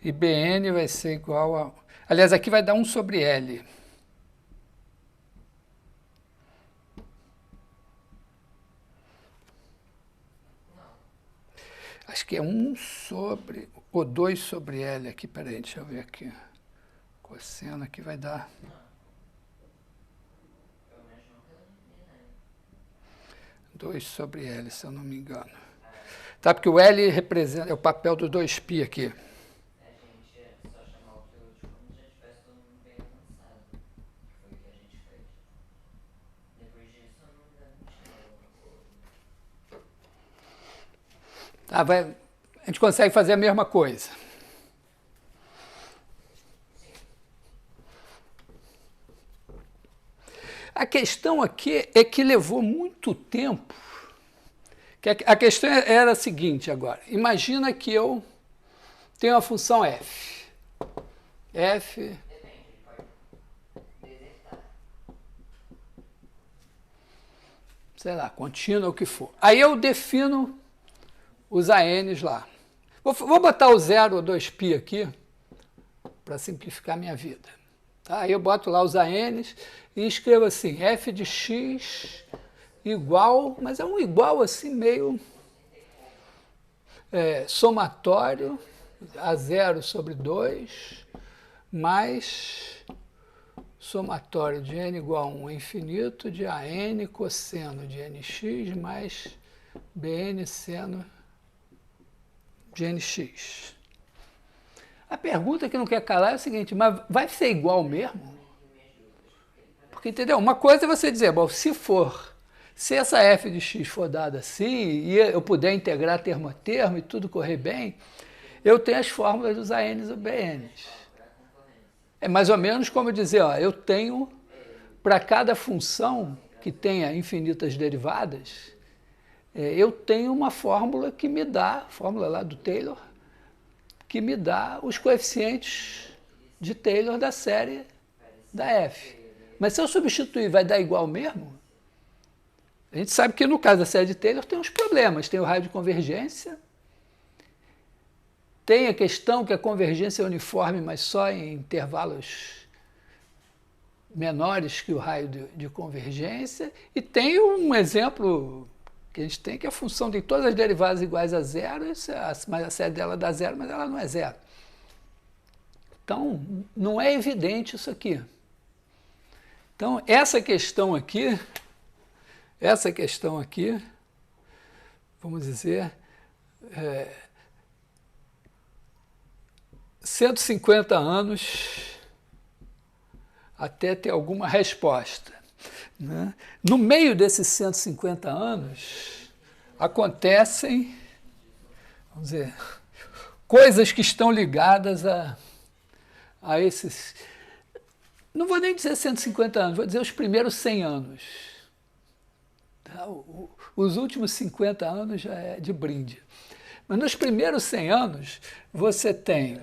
e Bn vai ser igual a... Aliás, aqui vai dar 1 sobre L. Acho que é 1 sobre... ou 2 sobre L aqui, peraí, deixa eu ver aqui. Cosseno aqui vai dar... 2 sobre L, se eu não me engano. Tá, porque o L representa, é o papel do 2π aqui. A gente só chamar o piloto de como se já tivesse todo mundo bem avançado. Foi o que a gente fez. Depois disso, não Tá, a gente consegue fazer a mesma coisa. A questão aqui é que levou muito tempo. A questão era a seguinte agora. Imagina que eu tenho a função f. F... sei lá, contínua, o que for. Aí eu defino os ANs lá. Vou botar o 0 ou 2π aqui para simplificar minha vida. Tá? Aí eu boto lá os ANs e escrevo assim, f de x igual, mas é um igual assim meio somatório, a 0 sobre 2, mais somatório de n igual a 1 a infinito de an cosseno de nx mais bn seno de nx. A pergunta que não quer calar é o seguinte, mas vai ser igual mesmo? Porque, entendeu? Uma coisa é você dizer, bom, se essa f de x for dada assim, e eu puder integrar termo a termo e tudo correr bem, eu tenho as fórmulas dos ANs e BNs. É mais ou menos como dizer, ó, eu tenho, para cada função que tenha infinitas derivadas, eu tenho uma fórmula que me dá, fórmula lá do Taylor, que me dá os coeficientes de Taylor da série da f. Mas se eu substituir, vai dar igual mesmo? A gente sabe que no caso da série de Taylor tem uns problemas. Tem o raio de convergência, tem a questão que a convergência é uniforme, mas só em intervalos menores que o raio de convergência, e tem um exemplo que a gente tem, que a função tem todas as derivadas iguais a zero, mas a série dela dá zero, mas ela não é zero. Então, não é evidente isso aqui. Então, essa questão aqui vamos dizer, 150 anos até ter alguma resposta, né? No meio desses 150 anos, acontecem, vamos dizer, coisas que estão ligadas a esses... Não vou nem dizer 150 anos, vou dizer os primeiros 100 anos. Tá? Os últimos 50 anos já é de brinde. Mas nos primeiros 100 anos, você tem,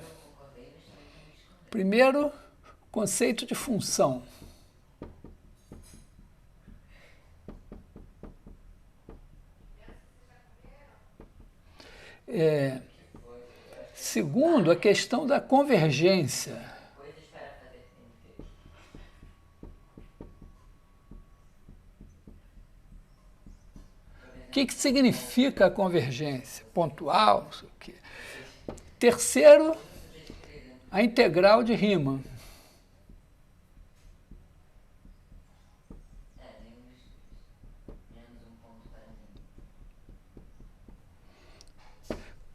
primeiro, conceito de função. Segundo, a questão da convergência. O que significa a convergência? Pontual, não sei o quê. Terceiro, a integral de Riemann.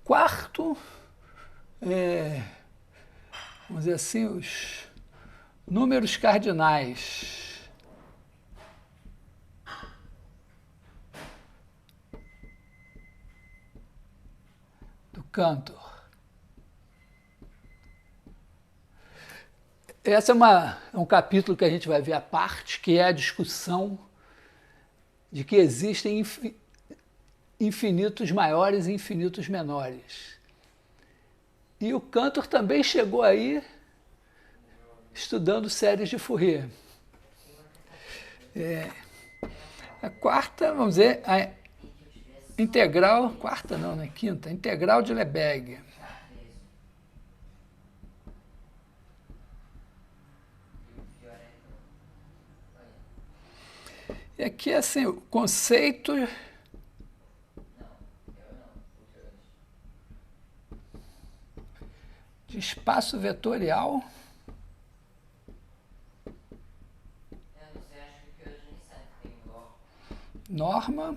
Quarto, vamos dizer assim, os números cardinais. Do Cantor. Esse é um capítulo que a gente vai ver à parte, que é a discussão de que existem infinitos maiores e infinitos menores. E o Cantor também chegou aí estudando séries de Fourier. A quarta, vamos dizer, a integral, quarta não, né? Quinta, integral de Lebesgue. E aqui, assim, o conceito de espaço vetorial. Norma.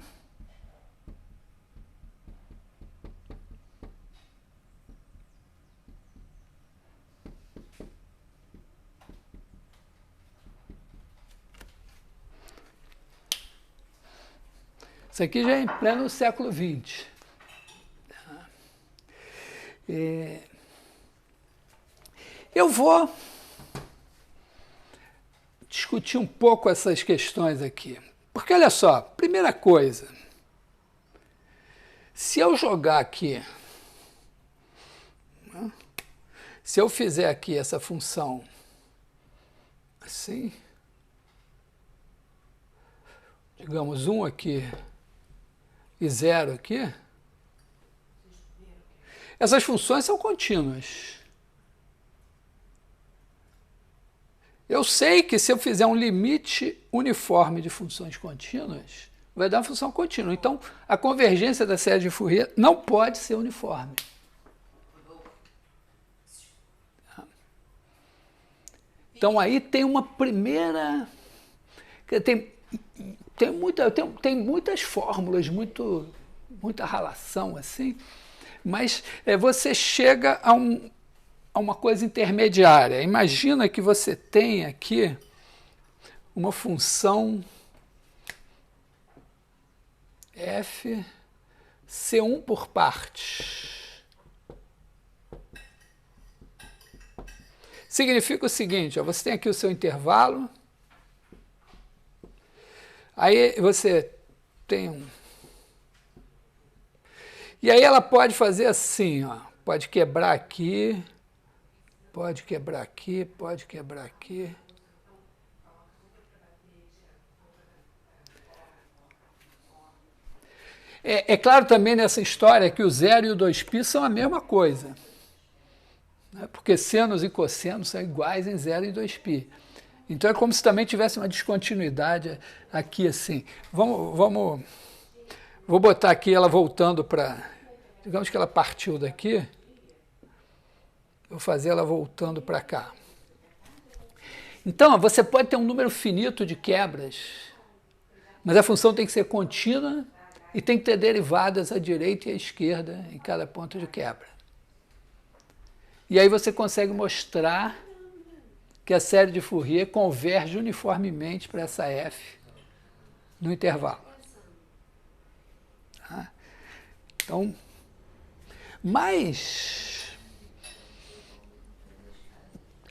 Isso aqui já é em pleno século XX. Eu vou discutir um pouco essas questões aqui. Porque, olha só, primeira coisa, se eu jogar aqui, né, se eu fizer aqui essa função assim, digamos 1 aqui e 0 aqui, essas funções são contínuas. Eu sei que se eu fizer um limite uniforme de funções contínuas, vai dar uma função contínua. Então, a convergência da série de Fourier não pode ser uniforme. Então, aí tem uma primeira... Tem muitas fórmulas, muita relação, assim, mas você chega a uma coisa intermediária. Imagina que você tem aqui uma função f C1 por partes. Significa o seguinte, ó, você tem aqui o seu intervalo, aí você tem um... E aí ela pode fazer assim, ó, pode quebrar aqui, pode quebrar aqui, pode quebrar aqui. É claro também nessa história que o 0 e o 2π são a mesma coisa, né? Porque senos e cossenos são iguais em 0 e 2π. Então é como se também tivesse uma descontinuidade aqui assim. Vou botar aqui ela voltando para... Digamos que ela partiu daqui. Vou fazer ela voltando para cá. Então, você pode ter um número finito de quebras, mas a função tem que ser contínua E tem que ter derivadas à direita e à esquerda em cada ponto de quebra. E aí você consegue mostrar que a série de Fourier converge uniformemente para essa F no intervalo. Tá? Então, mas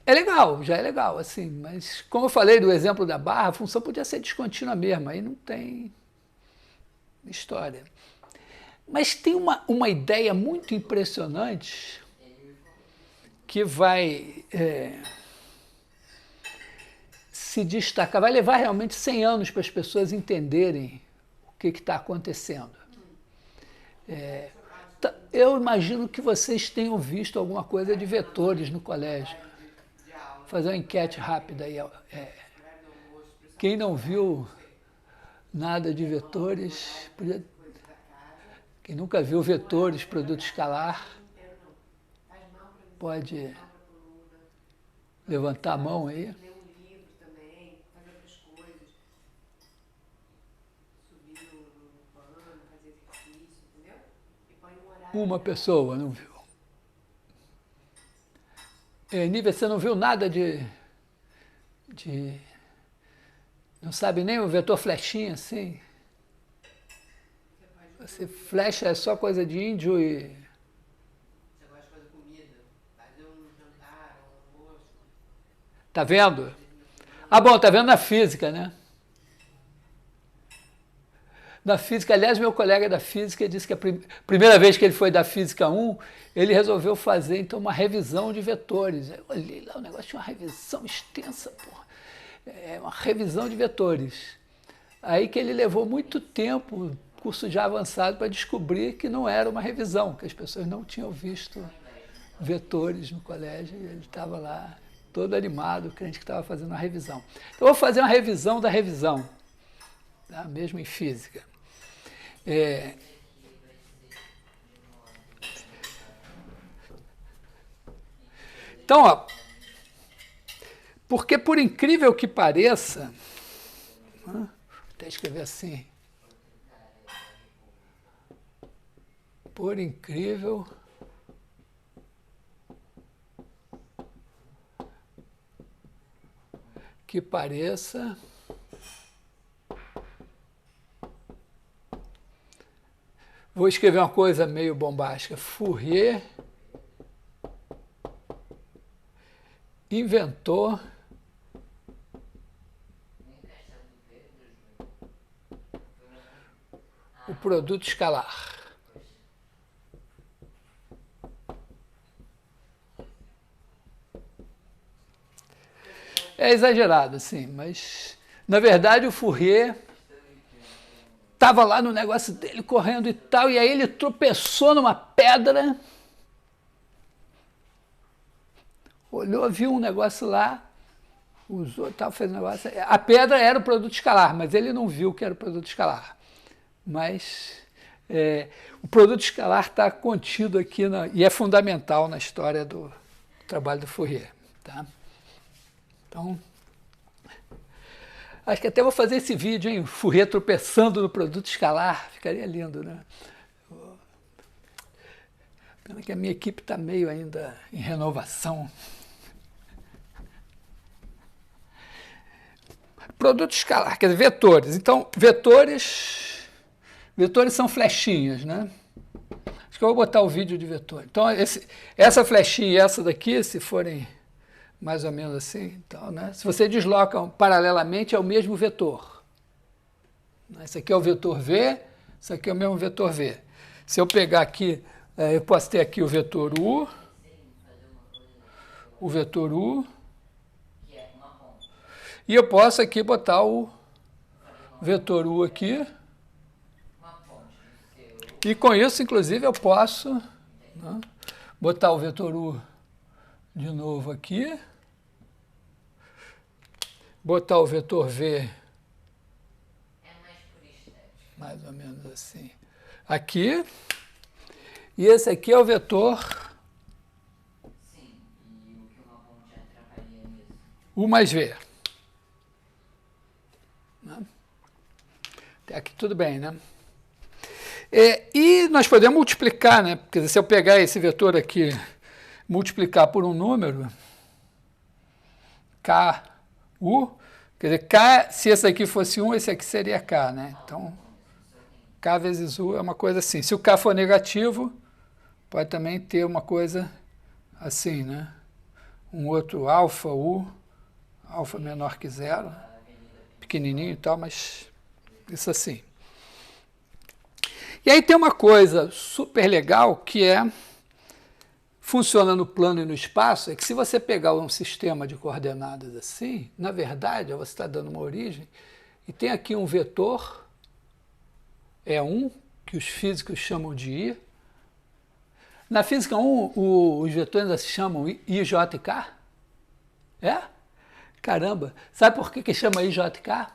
é legal, já é legal, assim, mas como eu falei do exemplo da barra, a função podia ser descontínua mesmo, aí não tem história. Mas tem uma ideia muito impressionante que vai se destacar, vai levar realmente 100 anos para as pessoas entenderem o que está acontecendo. Eu imagino que vocês tenham visto alguma coisa de vetores no colégio. Vou fazer uma enquete rápida aí. Quem não viu nada de vetores, quem nunca viu vetores, produto escalar, pode levantar a mão aí. Uma pessoa não viu. Nívia, você não viu nada de... Não sabe nem o vetor flechinha, assim? Você flecha é só coisa de índio e... Você gosta de fazer comida, fazer um jantar, um almoço. Tá vendo? Ah, bom, tá vendo na física, né? Na física, aliás, meu colega da física disse que a primeira vez que ele foi da Física 1, ele resolveu fazer, então, uma revisão de vetores. Eu olhei lá, o negócio tinha uma revisão extensa, porra. Uma revisão de vetores. Aí que ele levou muito tempo, curso já avançado, para descobrir que não era uma revisão, que as pessoas não tinham visto vetores no colégio, e ele estava lá todo animado, crente que estava fazendo uma revisão. Então, eu vou fazer uma revisão da revisão, tá? Mesmo em física. Então, ó, porque por incrível que pareça, vou até escrever assim, por incrível que pareça, vou escrever uma coisa meio bombástica. Fourier inventou o produto escalar. É exagerado, sim, mas na verdade o Fourier estava lá no negócio dele correndo e tal, e aí ele tropeçou numa pedra, olhou, viu um negócio lá, usou tal, fez um negócio. A pedra era o produto escalar, mas ele não viu que era o produto escalar. Mas o produto escalar está contido aqui e é fundamental na história do trabalho do Fourier. Tá? Então, acho que até vou fazer esse vídeo, hein? Fourier tropeçando no produto escalar, ficaria lindo, né? Pena que a minha equipe está meio ainda em renovação. Produto escalar, quer dizer, vetores. Então, vetores são flechinhas, né? Acho que eu vou botar o vídeo de vetor. Então, essa flechinha e essa daqui, se forem mais ou menos assim, então, né? Se você desloca paralelamente, é o mesmo vetor. Esse aqui é o vetor V, esse aqui é o mesmo vetor V. Se eu pegar aqui, eu posso ter aqui o vetor U, e eu posso aqui botar o vetor U aqui, e com isso, inclusive, eu posso, né, botar o vetor U de novo aqui, botar o vetor V, mais ou menos assim, aqui, e esse aqui é o vetor U mais V. Até aqui tudo bem, né? E nós podemos multiplicar, né? Quer dizer, se eu pegar esse vetor aqui, multiplicar por um número, KU, quer dizer, K, se esse aqui fosse 1, esse aqui seria K, né? Então, K vezes U é uma coisa assim. Se o K for negativo, pode também ter uma coisa assim, né? Um outro alfa, U, alfa menor que zero, pequenininho e tal, mas isso assim. E aí tem uma coisa super legal que funciona no plano e no espaço, é que se você pegar um sistema de coordenadas assim, na verdade, você está dando uma origem, e tem aqui um vetor, E1, que os físicos chamam de I. Na física 1, os vetores ainda se chamam I, J e K? É? Caramba! Sabe por que chama I, J e K?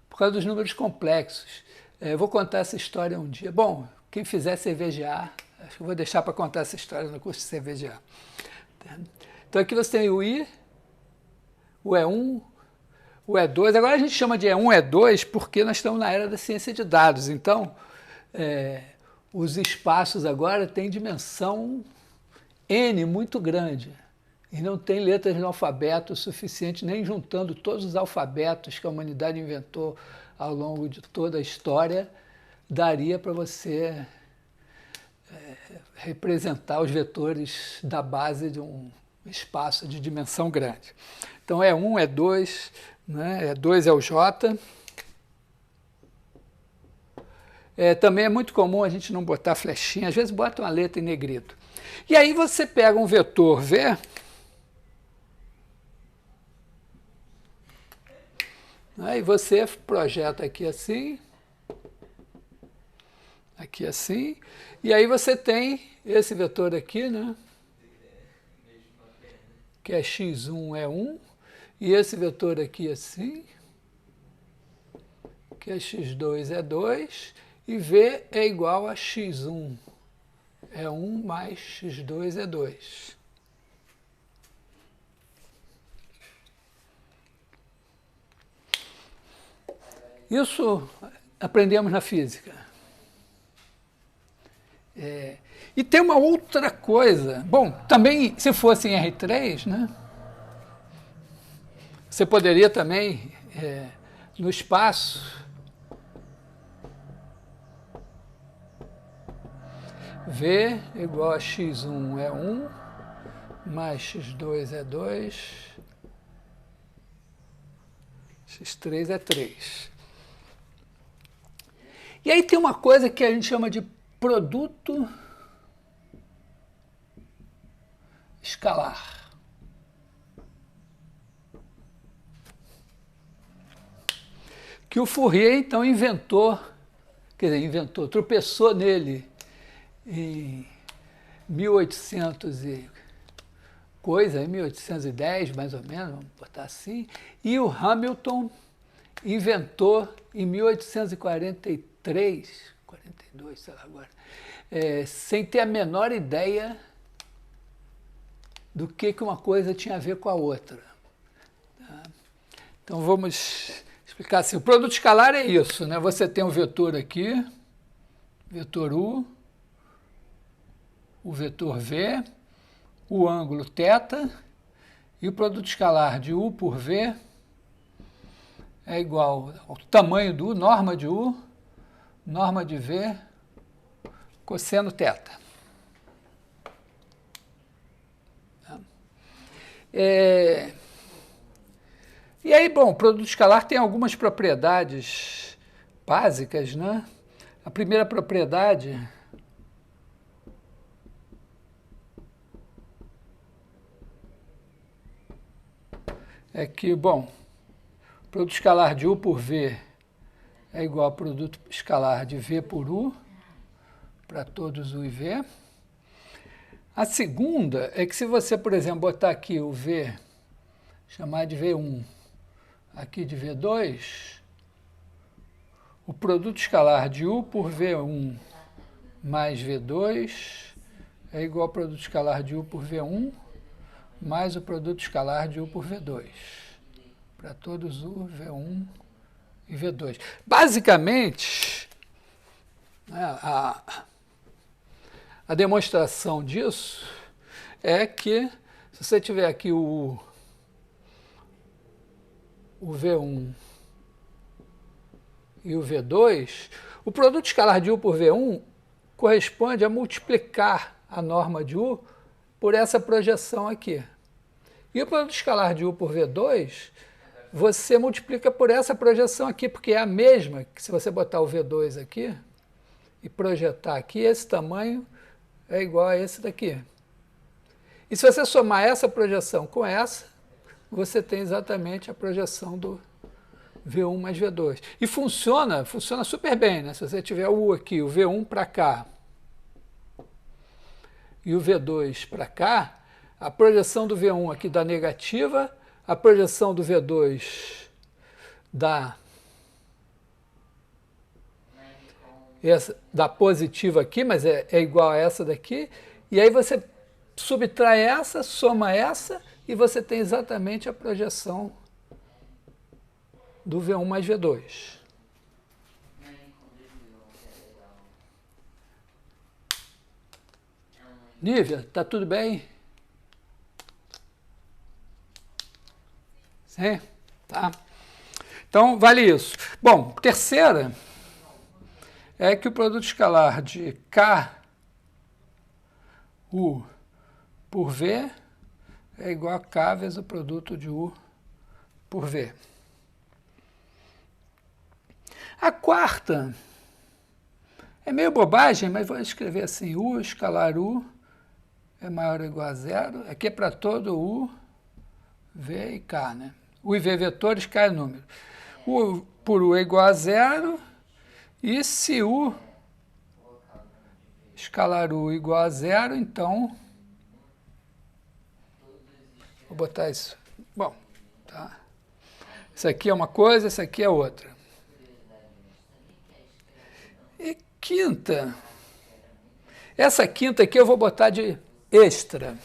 Por causa dos números complexos. Eu vou contar essa história um dia. Bom, quem fizer CVGA, acho que eu vou deixar para contar essa história no curso de CVGA. Então aqui você tem o I, o E1, o E2. Agora a gente chama de E1, E2 porque nós estamos na era da ciência de dados. Então, os espaços agora têm dimensão N muito grande. E não tem letras no alfabeto suficiente, nem juntando todos os alfabetos que a humanidade inventou ao longo de toda a história, daria para você representar os vetores da base de um espaço de dimensão grande. Então, E1, E2, né? E2 é o J. Também é muito comum a gente não botar flechinha, às vezes bota uma letra em negrito. E aí você pega um vetor V, aí você projeta aqui assim, e aí você tem esse vetor aqui, né? Que é x1 é 1, e esse vetor aqui assim, que é x2 é 2, e V é igual a x1 é 1 mais x2 é 2. Isso aprendemos na física. E tem uma outra coisa. Bom, também, se fosse em R3, né, você poderia também, no espaço, V igual a x1 é 1, mais x2 é 2, x3 é 3. E aí tem uma coisa que a gente chama de produto escalar. Que o Fourier, então, tropeçou nele em 1800 e coisa, em 1810, mais ou menos, vamos botar assim, e o Hamilton inventou em 1843, 42, sei lá agora, sem ter a menor ideia do que uma coisa tinha a ver com a outra. Tá? Então vamos explicar assim. O produto escalar é isso, né? Você tem um vetor aqui, vetor U, o vetor V, o ângulo θ, e o produto escalar de U por V é igual ao tamanho do U, norma de U, norma de V, cosseno θ. E aí, bom, o produto escalar tem algumas propriedades básicas, né? A primeira propriedade é que, bom, o produto escalar de U por V é igual ao produto escalar de V por U, para todos U e V. A segunda é que se você, por exemplo, botar aqui o V, chamar de V1, aqui de V2, o produto escalar de U por V1 mais V2 é igual ao produto escalar de U por V1 mais o produto escalar de U por V2, para todos U, V1 e V2. Basicamente, né, a demonstração disso é que, se você tiver aqui o V1 e o V2, o produto escalar de U por V1 corresponde a multiplicar a norma de U por essa projeção aqui. E o produto escalar de U por V2, você multiplica por essa projeção aqui, porque é a mesma que se você botar o V2 aqui e projetar aqui, esse tamanho é igual a esse daqui. E se você somar essa projeção com essa, você tem exatamente a projeção do V1 mais V2. E funciona super bem, né? Se você tiver o U aqui, o V1 para cá e o V2 para cá, a projeção do V1 aqui dá negativa, a projeção do V2 dá positiva aqui, mas é igual a essa daqui, e aí você subtrai essa, soma essa, e você tem exatamente a projeção do V1 mais V2. Nívia, tá tudo bem? Sim? Tá. Então, vale isso. Bom, terceira é que o produto escalar de KU por V é igual a K vezes o produto de U por V. A quarta é meio bobagem, mas vou escrever assim, U escalar U é maior ou igual a zero. Aqui é para todo U, V e K, né? U e V vetores, K é número. U por U é igual a zero, e se U escalar U igual a zero, então... Vou botar isso. Bom, tá. Isso aqui é uma coisa, isso aqui é outra. E quinta. Essa quinta aqui eu vou botar de extra.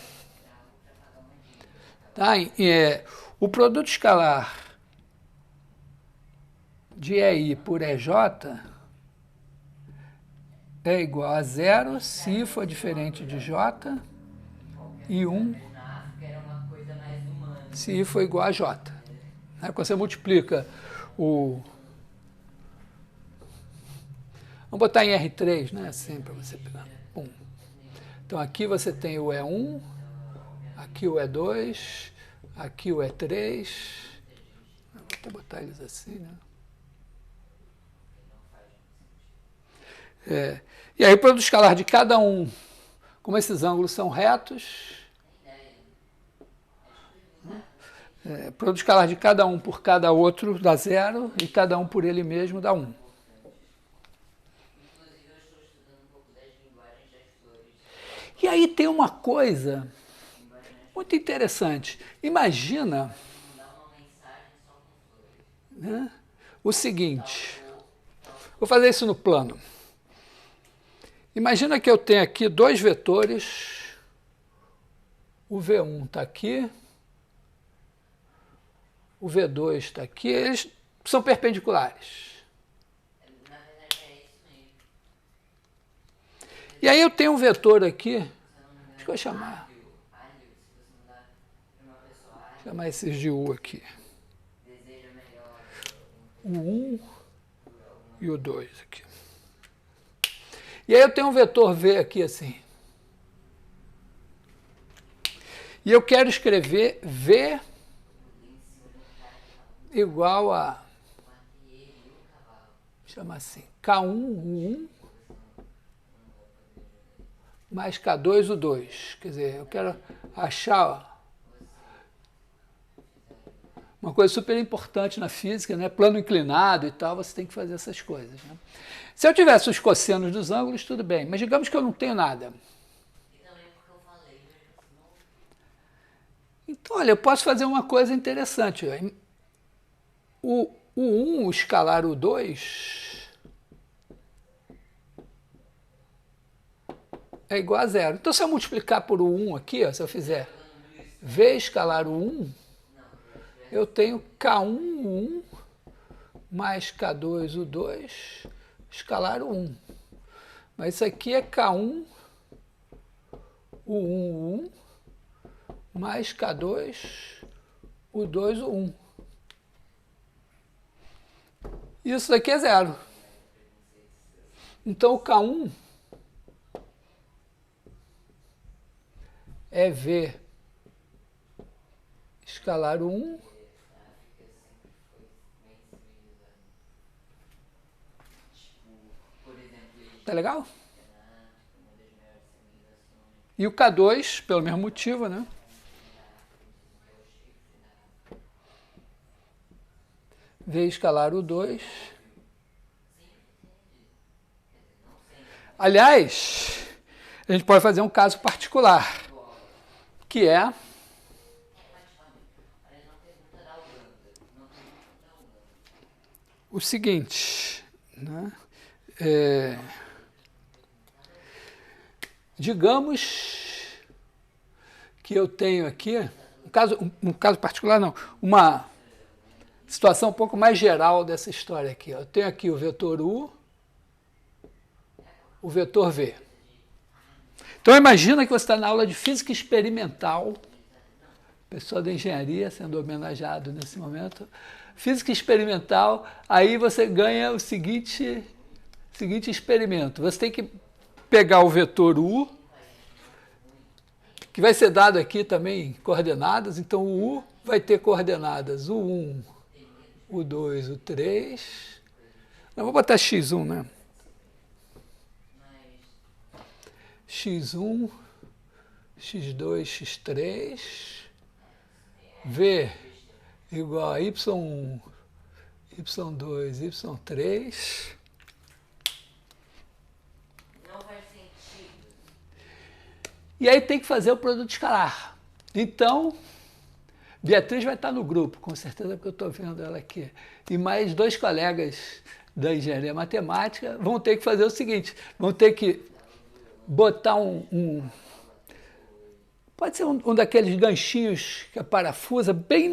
Tá? O produto escalar de EI por EJ é igual a zero se for diferente de J e 1 se I for igual a J. Quando você multiplica o... Vamos botar em R3, né? Assim, para você pegar. Pum. Então, aqui você tem o E1, aqui o E2, aqui o E3. Vou até botar eles assim, né? E aí, o produto escalar de cada um, como esses ângulos são retos... produto escalar de cada um por cada outro dá zero, e cada um por ele mesmo dá 1. Inclusive, eu estou estudando um pouco das linguagens das flores. E aí tem uma coisa muito interessante. Imagina, né, o seguinte, vou fazer isso no plano. Imagina que eu tenho aqui dois vetores, o V1 está aqui, o V2 está aqui, eles são perpendiculares. Na verdade, é isso mesmo. E aí eu tenho um vetor aqui, acho que eu vou chamar, chamar esses de U aqui. O 1 e o 2 aqui. E aí eu tenho um vetor V aqui assim. E eu quero escrever V igual a, chama assim, K1, o 1, mais K2, o 2. Quer dizer, eu quero achar uma coisa super importante na física, né? Plano inclinado e tal, você tem que fazer essas coisas, né? Se eu tivesse os cossenos dos ângulos, tudo bem, mas digamos que eu não tenho nada. Então, olha, eu posso fazer uma coisa interessante. O 1 escalar o 2 é igual a zero. Então, se eu multiplicar por o 1 aqui, ó, se eu fizer V escalar o 1, eu tenho K1, o 1, mais K2, o 2, escalar o 1. Mas isso aqui é K1, U1, U1, mais K2, U2, U1. Isso daqui é zero. Então o K1 é V escalar 1. Tá legal? E o K2, pelo mesmo motivo, né? V escalar o 2. Aliás, a gente pode fazer um caso particular, que é o seguinte, né? Digamos que eu tenho aqui, um caso particular não, uma situação um pouco mais geral dessa história aqui. Eu tenho aqui o vetor U, o vetor V. Então imagina que você está na aula de física experimental, pessoa da engenharia sendo homenageado nesse momento, física experimental, aí você ganha o seguinte experimento. Você tem que pegar o vetor U, que vai ser dado aqui também coordenadas, então o U vai ter coordenadas U1, U2, U3. Eu vou botar X1, né? X1, X2, X3, V igual a Y1, Y2, Y3. Não faz sentido. E aí tem que fazer o produto escalar. Então, Beatriz vai estar no grupo, com certeza, porque eu estou vendo ela aqui. E mais 2 colegas da engenharia matemática vão ter que fazer o seguinte, vão ter que botar pode ser um daqueles ganchinhos que parafusa bem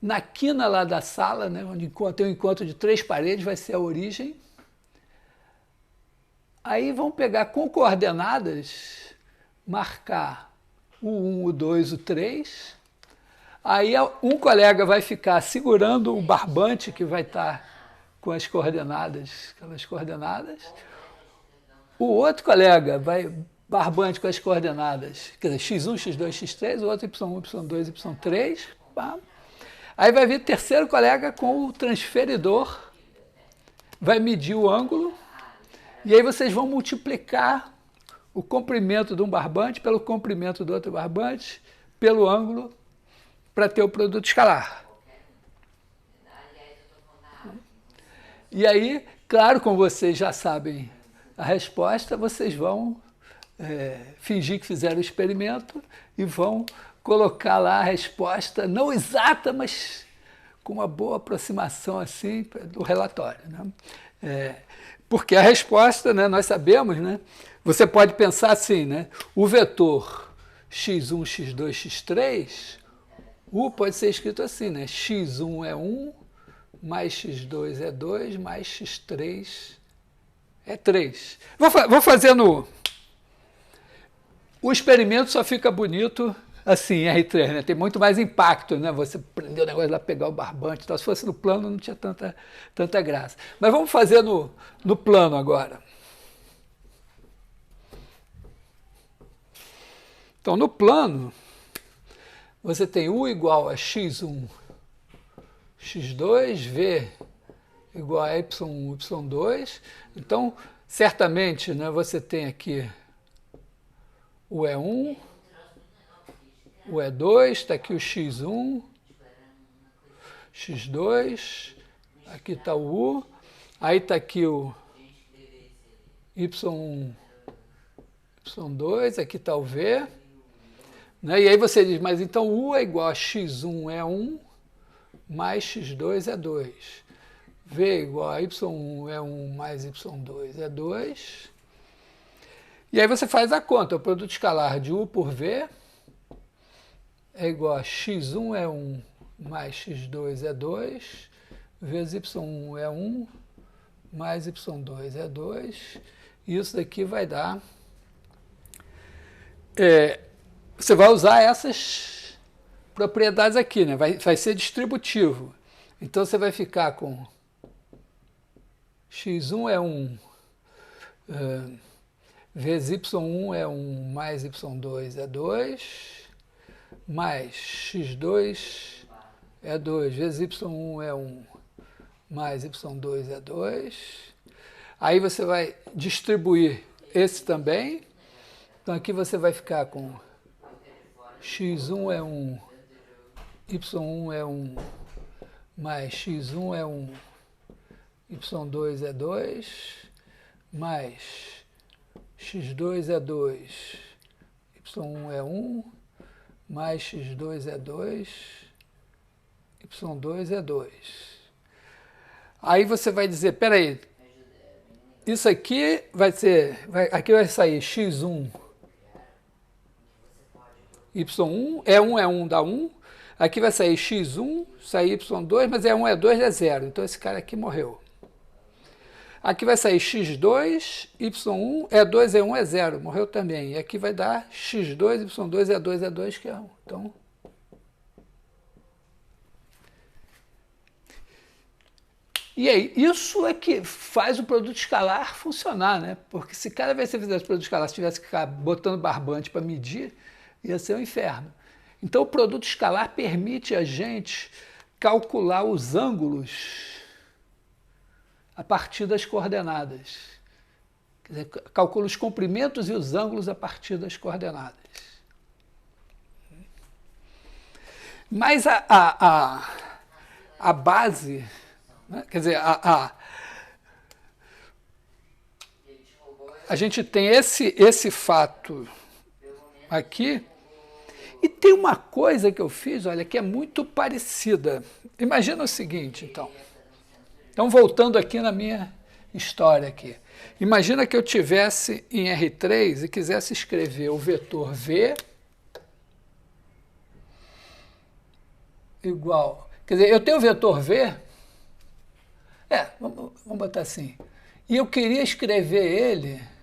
na quina lá da sala, né, onde tem um encontro de 3 paredes, vai ser a origem. Aí vão pegar com coordenadas, marcar o 1, o 2, o 3. Aí um colega vai ficar segurando o barbante que vai estar com as coordenadas, aquelas coordenadas. O outro colega vai barbante com as coordenadas, quer dizer, x1, x2, x3, o outro y1, y2, y3. Pá. Aí vai vir o terceiro colega com o transferidor, vai medir o ângulo, e aí vocês vão multiplicar o comprimento de um barbante pelo comprimento do outro barbante, pelo ângulo, para ter o produto escalar. E aí, claro, como vocês já sabem a resposta, vocês vão fingir que fizeram o experimento e vão colocar lá a resposta, não exata, mas com uma boa aproximação assim do relatório, né? Porque a resposta, né, nós sabemos, né, você pode pensar assim, né, o vetor x1, x2, x3, U pode ser escrito assim, né, x1 é 1, mais x2 é 2, mais x3 é 3. Vou fazer o experimento só fica bonito assim, R3, né? Tem muito mais impacto, né? Você prender o negócio lá, pegar o barbante e tal. Se fosse no plano, não tinha tanta graça. Mas vamos fazer no plano agora. Então, no plano, você tem U igual a x1, x2, V igual a y1, y2. Então, certamente, né, você tem aqui o E1, o E2, está aqui o x1, x2, aqui está o U, aí está aqui o y1, y2, aqui está o V, né? E aí você diz, mas então U é igual a x1 é 1, mais x2 é 2. V igual a y1 é 1, mais y2 é 2. E aí você faz a conta, o produto escalar de U por V é igual a x1 é 1, mais x2 é 2, vezes y1 é 1, mais y2 é 2. Isso daqui vai dar... você vai usar essas propriedades aqui, né? Vai ser distributivo. Então você vai ficar com x1 é 1, vezes y1 é 1, mais y2 é 2, mais x2 é 2, vezes y1 é 1, mais y2 é 2. Aí você vai distribuir esse também. Então aqui você vai ficar com x1 é 1, y1 é 1, mais x1 é 1, y2 é 2, mais x2 é 2, y1 é 1, mais x2 é 2, y2 é 2. Aí você vai dizer, peraí, isso aqui vai ser, aqui vai sair x1, y1, é 1, dá 1. Aqui vai sair x1, sair y2, mas é 1, é 2, é 0. Então esse cara aqui morreu. Aqui vai sair x2, y1, é 2, é 1, é 0. Morreu também. E aqui vai dar x2, y2, é 2, é 2, que é 1. Então... E aí, isso é que faz o produto escalar funcionar, né? Porque se cada vez que você fizesse o produto escalar, você tivesse que ficar botando barbante para medir, ia ser um inferno. Então, o produto escalar permite a gente calcular os ângulos a partir das coordenadas. Quer dizer, calcula os comprimentos e os ângulos a partir das coordenadas. Mas a base, né? Quer dizer, a gente tem esse fato aqui, e tem uma coisa que eu fiz, olha, que é muito parecida. Imagina o seguinte, então. Então, voltando aqui na minha história aqui. Imagina que eu tivesse em R3 e quisesse escrever o vetor V igual... Quer dizer, eu tenho o vetor V... vamos botar assim. E eu queria escrever ele...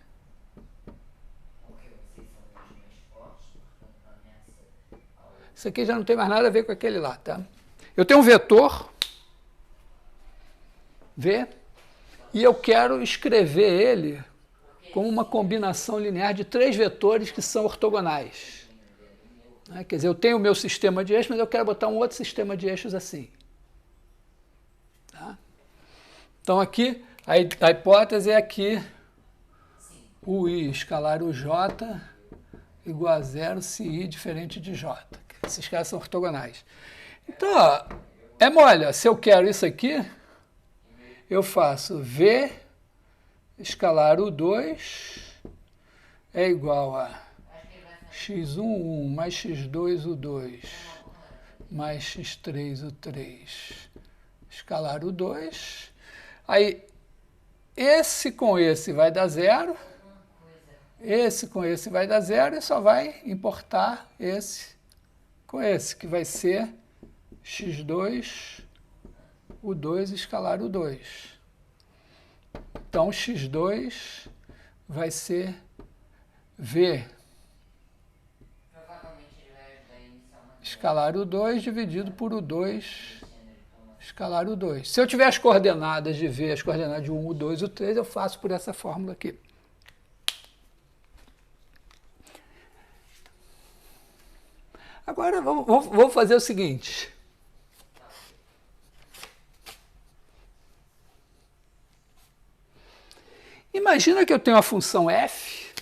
Isso aqui já não tem mais nada a ver com aquele lá, tá? Eu tenho um vetor V e eu quero escrever ele como uma combinação linear de 3 vetores que são ortogonais. Quer dizer, eu tenho o meu sistema de eixos, mas eu quero botar um outro sistema de eixos assim. Tá? Então aqui, a hipótese é aqui o I escalar o J igual a 0 se I diferente de J. Esses caras são ortogonais. Então, ó, é mole. Ó, se eu quero isso aqui, eu faço V escalar o 2 é igual a x1, 1, mais x2, o 2, mais x3, o 3, escalar o 2. Aí, esse com esse vai dar 0, esse com esse vai dar 0, e só vai importar esse com esse, que vai ser x2, o 2 escalar o 2. Então, x2 vai ser V escalar o 2 dividido por o 2 escalar o 2. Se eu tiver as coordenadas de V, as coordenadas de 1, o 2 e o 3, eu faço por essa fórmula aqui. Agora, vamos fazer o seguinte. Imagina que eu tenho uma função f,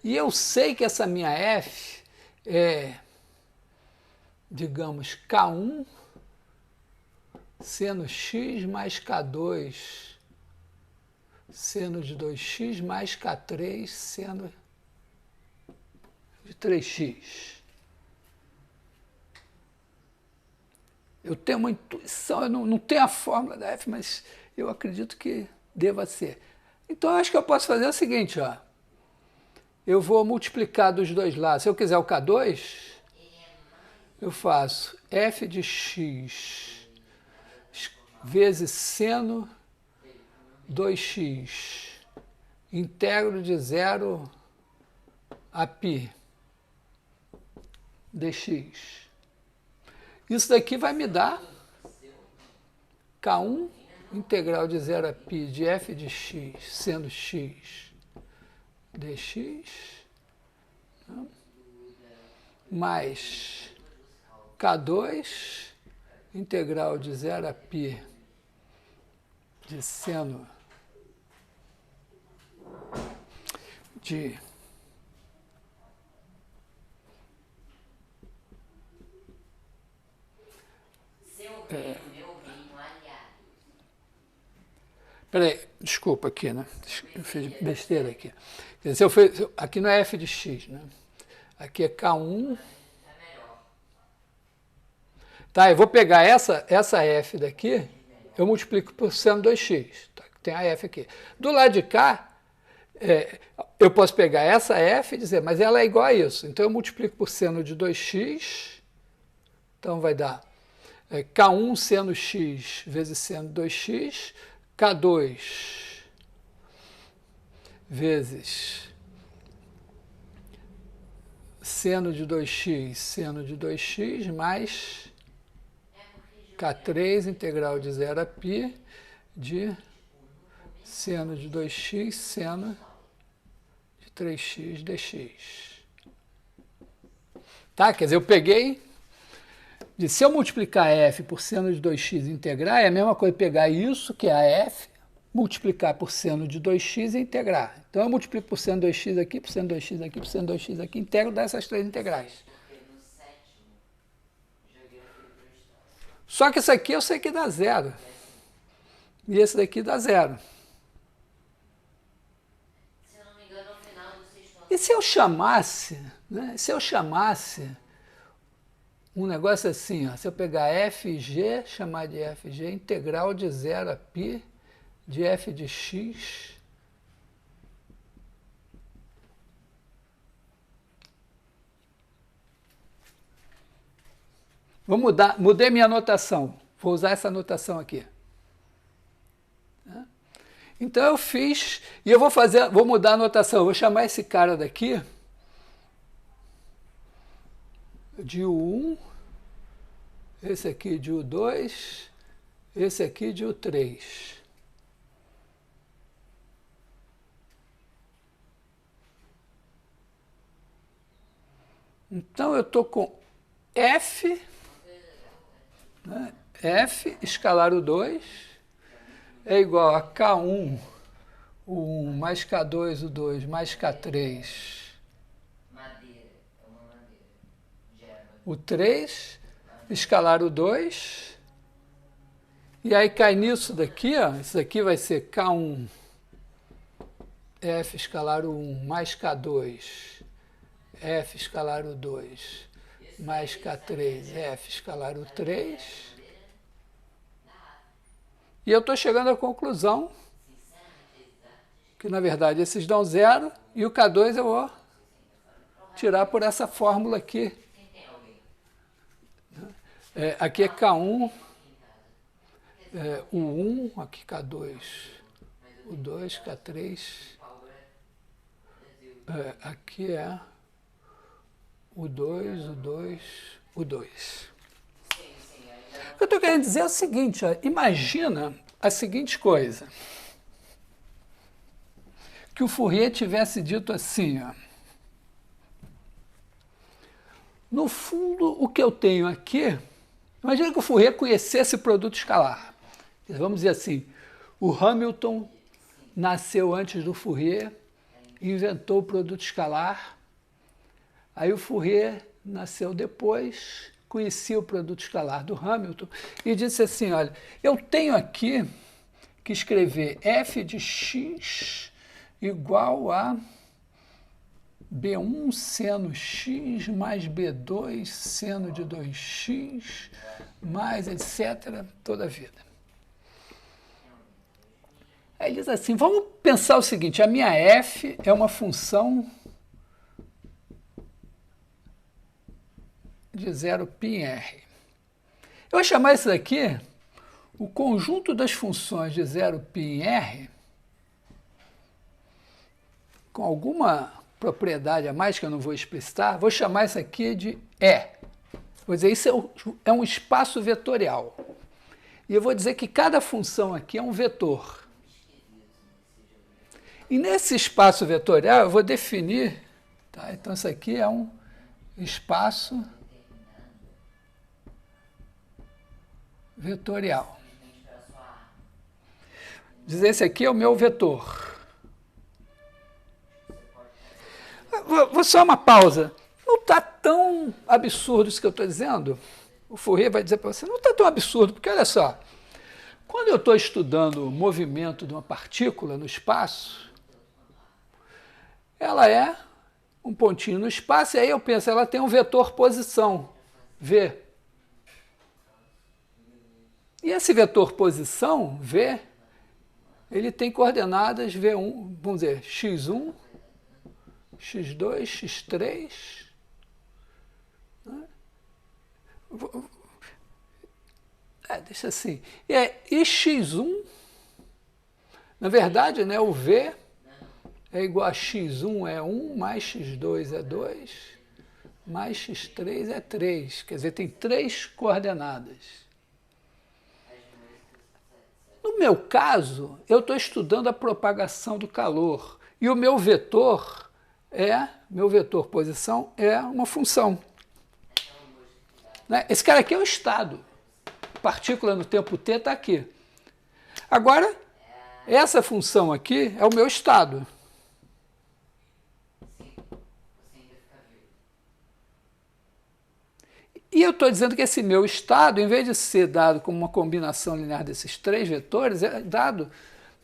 e eu sei que essa minha f é, digamos, K1 seno x mais K2 seno de 2x mais K3 seno de 3x. Eu tenho uma intuição, eu não tenho a fórmula da f, mas eu acredito que deva ser. Então, eu acho que eu posso fazer o seguinte, ó. Eu vou multiplicar dos dois lados. Se eu quiser o K2, eu faço f de x vezes seno 2x. Integro de 0 a π dx. Isso daqui vai me dar K1 integral de 0 a π de f de x, sendo x dx, mais K2 integral de 0 a π de seno de Peraí, desculpa aqui, né? Eu fiz besteira aqui. Quer dizer, aqui não é f de x, né? Aqui é K1. Tá, eu vou pegar essa f daqui, eu multiplico por seno 2x. Tá, tem a f aqui. Do lado de cá, eu posso pegar essa f e dizer, mas ela é igual a isso. Então eu multiplico por seno de 2x, então vai dar K1 seno x vezes seno 2x, K2 vezes seno de 2x, seno de 2x, mais K3 integral de 0 a π de seno de 2x, seno de 3x dx. Tá? Quer dizer, eu peguei, se eu multiplicar f por seno de 2x e integrar, é a mesma coisa pegar isso, que é a f, multiplicar por seno de 2x e integrar. Então eu multiplico por seno de 2x aqui, por seno de 2x aqui, por seno de 2x aqui, integro dessas três integrais. Só que isso aqui eu sei que dá zero. E esse daqui dá zero. Se eu não me engano, no final do sexto ano. E se eu chamasse, né? Se eu chamasse um negócio assim, ó, se eu pegar fg, chamar de fg, integral de 0 a π de f de x vou mudar, mudei minha notação, vou usar essa notação aqui. Então eu fiz, e eu vou mudar a notação, eu vou chamar esse cara daqui de U1, esse aqui de U2, esse aqui de U3. Então eu estou com F, né? F escalar U2 é igual a K1, U1 mais K2, U2 mais K3, U3 escalar U2, e aí cai nisso daqui, ó, isso daqui vai ser K1 F escalar U1 mais K2 F escalar U2 mais K3 F escalar U3, e eu estou chegando à conclusão que, na verdade, esses dão zero, e o K2 eu vou tirar por essa fórmula aqui. Aqui é K1, U1, aqui K2, U2, K3, aqui é U2, U2, U2. O que eu estou querendo dizer é o seguinte, ó, imagina a seguinte coisa, que o Fourier tivesse dito assim, ó, no fundo, o que eu tenho aqui, imagina que o Fourier conhecesse produto escalar. Vamos dizer assim, o Hamilton nasceu antes do Fourier, inventou o produto escalar, aí o Fourier nasceu depois, conhecia o produto escalar do Hamilton e disse assim, olha, eu tenho aqui que escrever f de x igual a B1 seno x mais B2 seno de 2x mais etc. toda a vida. Aí diz assim, vamos pensar o seguinte, a minha f é uma função de 0π em R. Eu vou chamar isso daqui o conjunto das funções de 0π em R, com alguma propriedade a mais que eu não vou explicitar, vou chamar isso aqui de E. Vou dizer, isso é um espaço vetorial. E eu vou dizer que cada função aqui é um vetor. E nesse espaço vetorial eu vou definir, tá? Então isso aqui é um espaço vetorial. Dizer, esse aqui é o meu vetor. Vou só uma pausa. Não está tão absurdo isso que eu estou dizendo? O Fourier vai dizer para você, não está tão absurdo, porque olha só, quando eu estou estudando o movimento de uma partícula no espaço, ela é um pontinho no espaço, e aí eu penso, ela tem um vetor posição, V. E esse vetor posição, V, ele tem coordenadas V1, vamos dizer, x1, x2, x3. Né? Deixa assim. E x1, na verdade, né, o V é igual a x1 é 1, mais x2 é 2, mais x3 é 3. Quer dizer, tem 3 coordenadas. No meu caso, eu estou estudando a propagação do calor. E o meu vetor posição é uma função. Né? Esse cara aqui é o estado. Partícula no tempo t está aqui. Agora, essa função aqui é o meu estado. E eu estou dizendo que esse meu estado, em vez de ser dado como uma combinação linear desses 3 vetores, é dado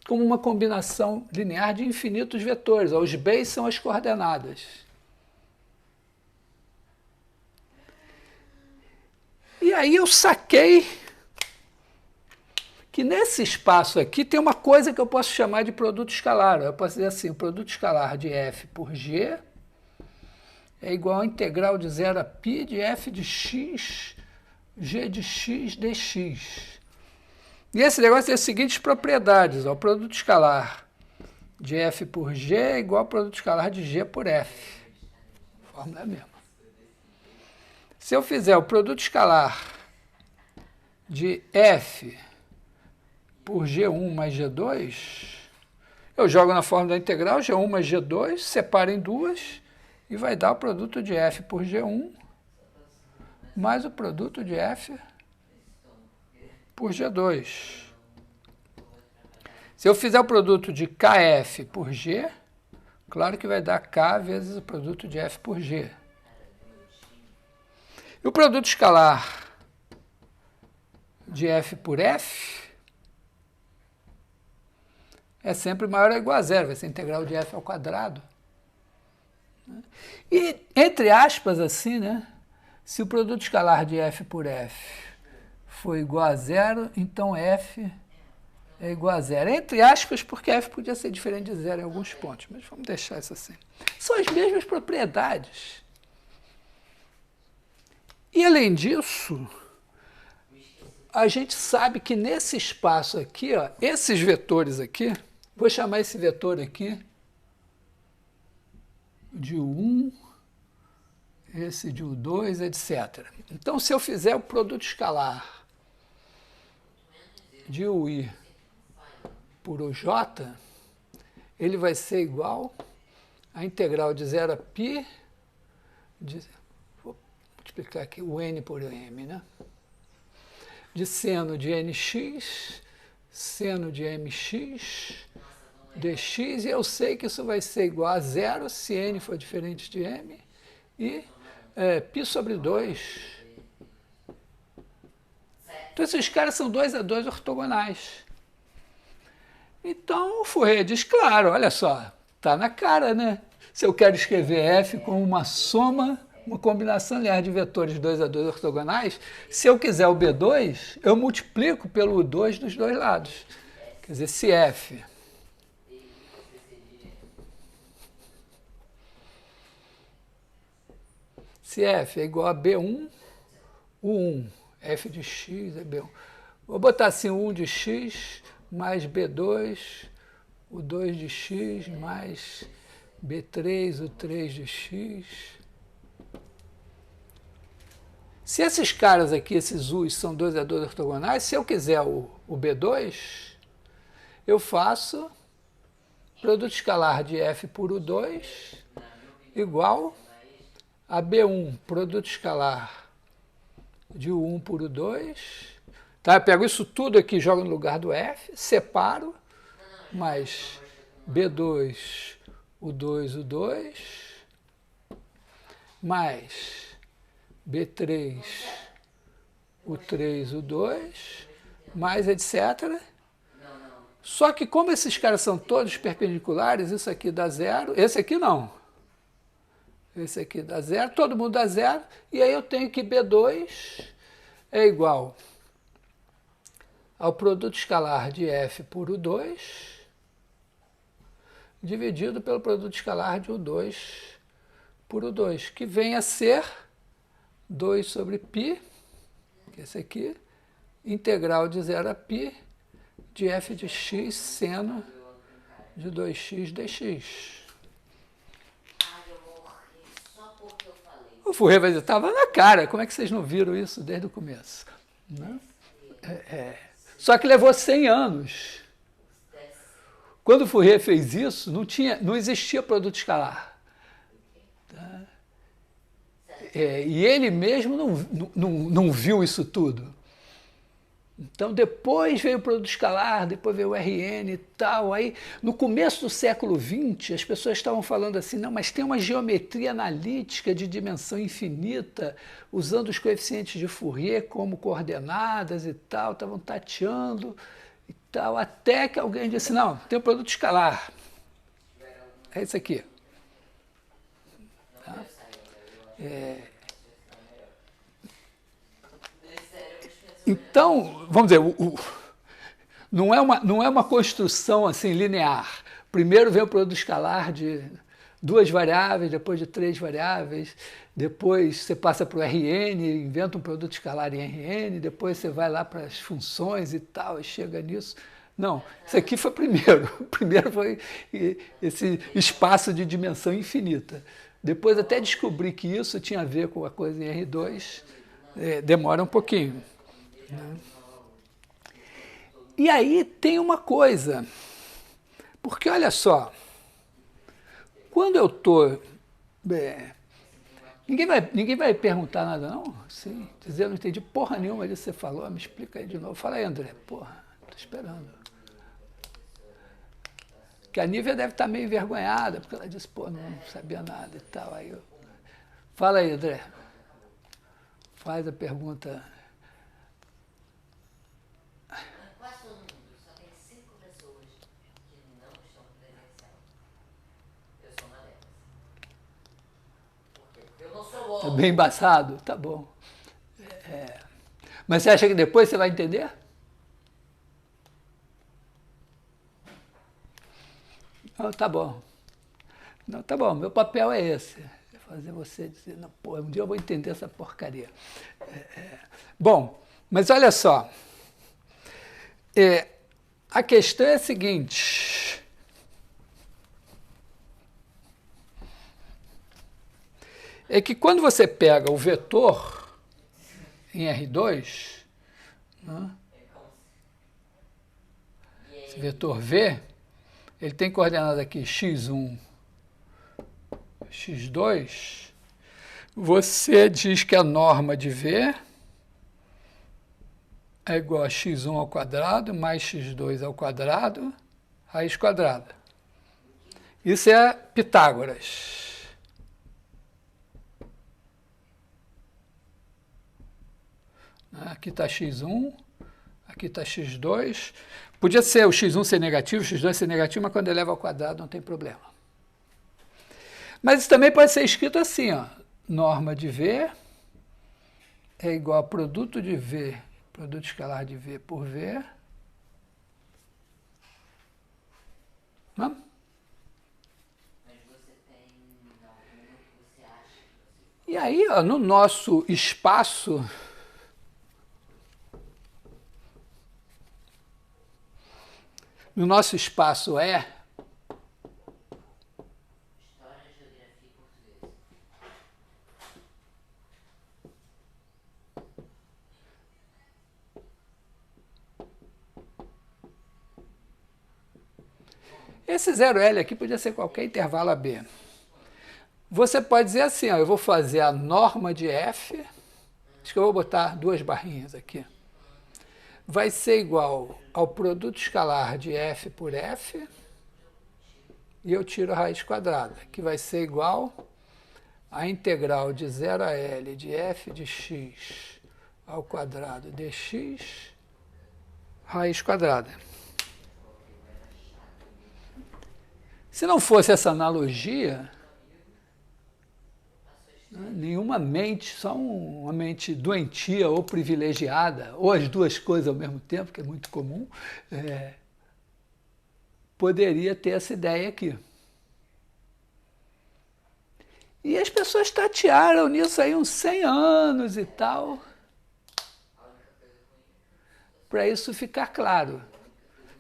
como uma combinação linear de infinitos vetores. Os B's são as coordenadas. E aí eu saquei que nesse espaço aqui tem uma coisa que eu posso chamar de produto escalar. Eu posso dizer assim, o produto escalar de f por g é igual a integral de 0 a π de f de x, g de x dx. E esse negócio tem as seguintes propriedades. Ó, o produto escalar de f por g é igual ao produto escalar de g por f. A fórmula é a mesma. Se eu fizer o produto escalar de f por g1 mais g2, eu jogo na fórmula da integral g1 mais g2, separo em duas, e vai dar o produto de f por g1 mais o produto de f por g2. Se eu fizer o produto de kf por g, claro que vai dar k vezes o produto de f por g. E o produto escalar de f por f é sempre maior ou igual a zero, vai ser integral de f ao quadrado. E, entre aspas, assim, né? Se o produto escalar de f por f for igual a zero, então f é igual a zero. Entre aspas, porque f podia ser diferente de zero em alguns pontos, mas vamos deixar isso assim. São as mesmas propriedades. E, além disso, a gente sabe que nesse espaço aqui, ó, esses vetores aqui, vou chamar esse vetor aqui de U1, esse de U2, etc. Então, se eu fizer o produto escalar de UI por UJ, ele vai ser igual a integral de 0 a π, vou multiplicar aqui o n por m, né? De seno de nx, seno de mx, dx, e eu sei que isso vai ser igual a zero se n for diferente de m, e π sobre 2. Então, esses caras são 2 a 2 ortogonais. Então, o Fourier diz, claro, olha só, está na cara, né? Se eu quero escrever f como uma soma, uma combinação linear de vetores 2 a 2 ortogonais, se eu quiser o B2, eu multiplico pelo 2 dos dois lados. Quer dizer, se f é igual a B1, U1, f de x é B1, Vou botar assim, o 1 de x mais B2, o 2 de x mais B3, o 3 de x. Se esses caras aqui, esses u's, são dois a dois ortogonais, se eu quiser o B2, eu faço produto escalar de f por U2 igual a B1, produto escalar de U1 por U2. Tá? Eu pego isso tudo aqui, jogo no lugar do f, separo, mais B2, U2, U2, mais B3, U3, U2, mais etc. Só que como esses caras são todos perpendiculares, isso aqui dá zero, esse aqui não. Esse aqui dá zero, todo mundo dá zero, e aí eu tenho que B2 é igual ao produto escalar de f por U2 dividido pelo produto escalar de U2 por U2, que vem a ser 2 sobre π, que é esse aqui, integral de 0 a π de f de x seno de 2x dx. O Fourier vai dizer, estava na cara, como é que vocês não viram isso desde o começo? Né? Só que levou 100 anos. Quando o Fourier fez isso, não existia produto escalar. Tá? E ele mesmo não viu isso tudo. Então, depois veio o produto escalar, depois veio o RN e tal. Aí, no começo do século XX, as pessoas estavam falando assim, não, mas tem uma geometria analítica de dimensão infinita, usando os coeficientes de Fourier como coordenadas e tal, estavam tateando e tal, até que alguém disse, não, tem o produto escalar. É isso aqui. Tá? Então, vamos dizer, não é uma construção assim linear. Primeiro vem o produto escalar de 2 variáveis, depois de 3 variáveis, depois você passa para o RN, inventa um produto escalar em RN, depois você vai lá para as funções e tal, e chega nisso. Não, isso aqui foi primeiro. Primeiro foi esse espaço de dimensão infinita. Depois até descobrir que isso tinha a ver com a coisa em R2, demora um pouquinho. E aí tem uma coisa, porque olha só, quando eu estou... ninguém vai perguntar nada, não? Sim, dizer, eu não entendi porra nenhuma disso que você falou, me explica aí de novo. Fala aí, André, porra, estou esperando. Que a Nívia deve estar meio envergonhada, porque ela disse, pô, não sabia nada e tal. Aí fala aí, André, faz a pergunta. Tá bem embaçado? Tá bom. Mas você acha que depois você vai entender? Não, tá bom. Não, tá bom, meu papel é esse. É fazer você dizer, não, pô, um dia eu vou entender essa porcaria. Bom, mas olha só. A questão é a seguinte. É que quando você pega o vetor em R2, né, esse vetor V, ele tem coordenada aqui x1, x2, você diz que a norma de V é igual a x1 ao quadrado mais x2 ao quadrado, raiz quadrada. Isso é Pitágoras. Aqui está x1, aqui está x2. Podia ser o x1 ser negativo, o x2 ser negativo, mas quando eleva ao quadrado não tem problema. Mas isso também pode ser escrito assim, ó. Norma de V é igual a produto de V, produto escalar de V por V. Não? E aí, ó, no nosso espaço... no nosso espaço E, História, Geografia e Português. esse 0L aqui podia ser qualquer intervalo AB. Você pode dizer assim, ó, eu vou fazer a norma de F, acho que eu vou botar 2 barrinhas aqui, vai ser igual ao produto escalar de F por F, e eu tiro a raiz quadrada, que vai ser igual à integral de 0 a L de F de x ao quadrado dx, raiz quadrada. Se não fosse essa analogia, nenhuma mente, só uma mente doentia ou privilegiada, ou as duas coisas ao mesmo tempo, que é muito comum, poderia ter essa ideia aqui. E as pessoas tatearam nisso aí uns 100 anos e tal, para isso ficar claro.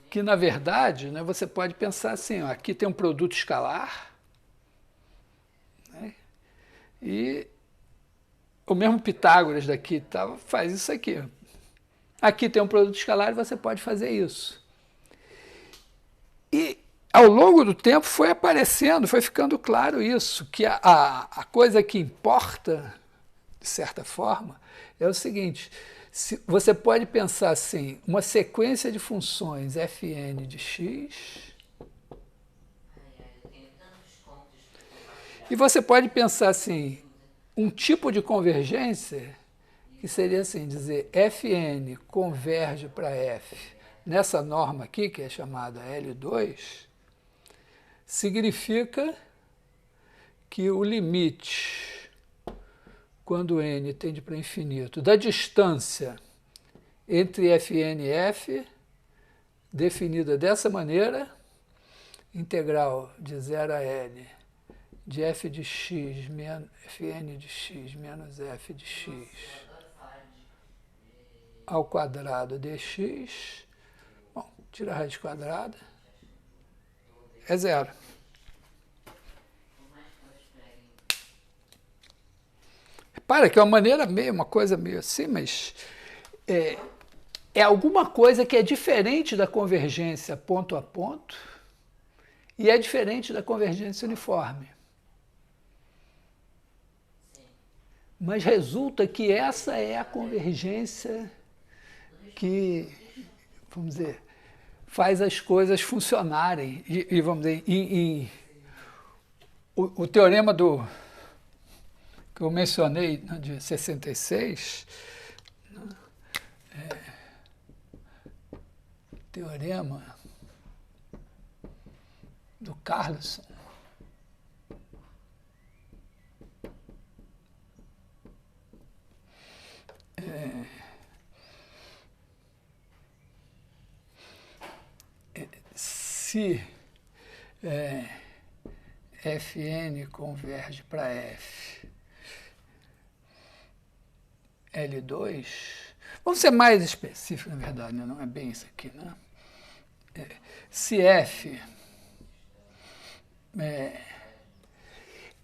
Que, na verdade, né, você pode pensar assim, ó, aqui tem um produto escalar, né, e o mesmo Pitágoras daqui faz isso aqui. Aqui tem um produto escalar e você pode fazer isso. E, ao longo do tempo, foi aparecendo, foi ficando claro isso, que a coisa que importa, de certa forma, é o seguinte: você pode pensar assim, uma sequência de funções fn de x, Eu tenho tantos contos e você pode pensar assim, um tipo de convergência, que seria assim, dizer fn converge para f nessa norma aqui, que é chamada L2, significa que o limite, quando n tende para infinito, da distância entre fn e f, definida dessa maneira, integral de 0 a n de f de x menos fn de x menos f de x ao quadrado dx, bom, tira a raiz quadrada, é 0. Repara que é uma coisa meio assim, mas é alguma coisa que é diferente da convergência ponto a ponto e é diferente da convergência uniforme. Mas resulta que essa é a convergência que, vamos dizer, faz as coisas funcionarem. E vamos dizer, o teorema que eu mencionei, né, de 66, né, teorema do Carlson, se Fn converge para F L2, vamos ser mais específicos, na verdade, né? Não é bem isso aqui, né? Se F,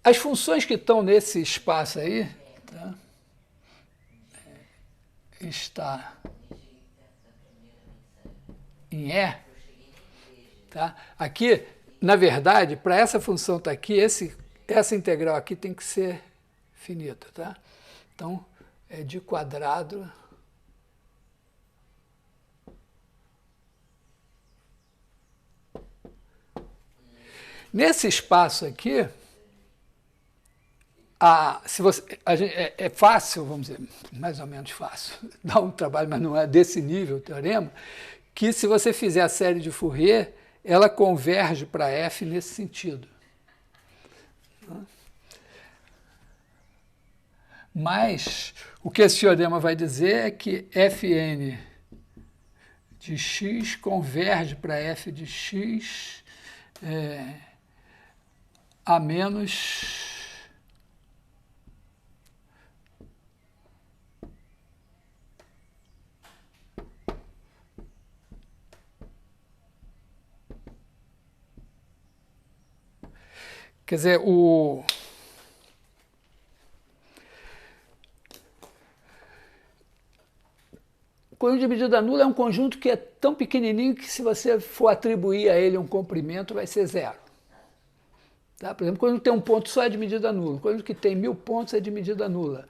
as funções que estão nesse espaço aí, tá? Está em E, tá? Aqui, na verdade, para essa função estar aqui, essa integral aqui tem que ser finita, tá? Então, é de quadrado nesse espaço aqui, é fácil, vamos dizer, mais ou menos fácil, dá um trabalho, mas não é desse nível o teorema, que se você fizer a série de Fourier, ela converge para F nesse sentido. Mas o que esse teorema vai dizer é que Fn de x converge para F de x a menos Quer dizer, o conjunto de medida nula é um conjunto que é tão pequenininho que se você for atribuir a ele um comprimento vai ser zero. Tá? Por exemplo, quando tem um ponto só é de medida nula, quando que tem 1000 pontos é de medida nula.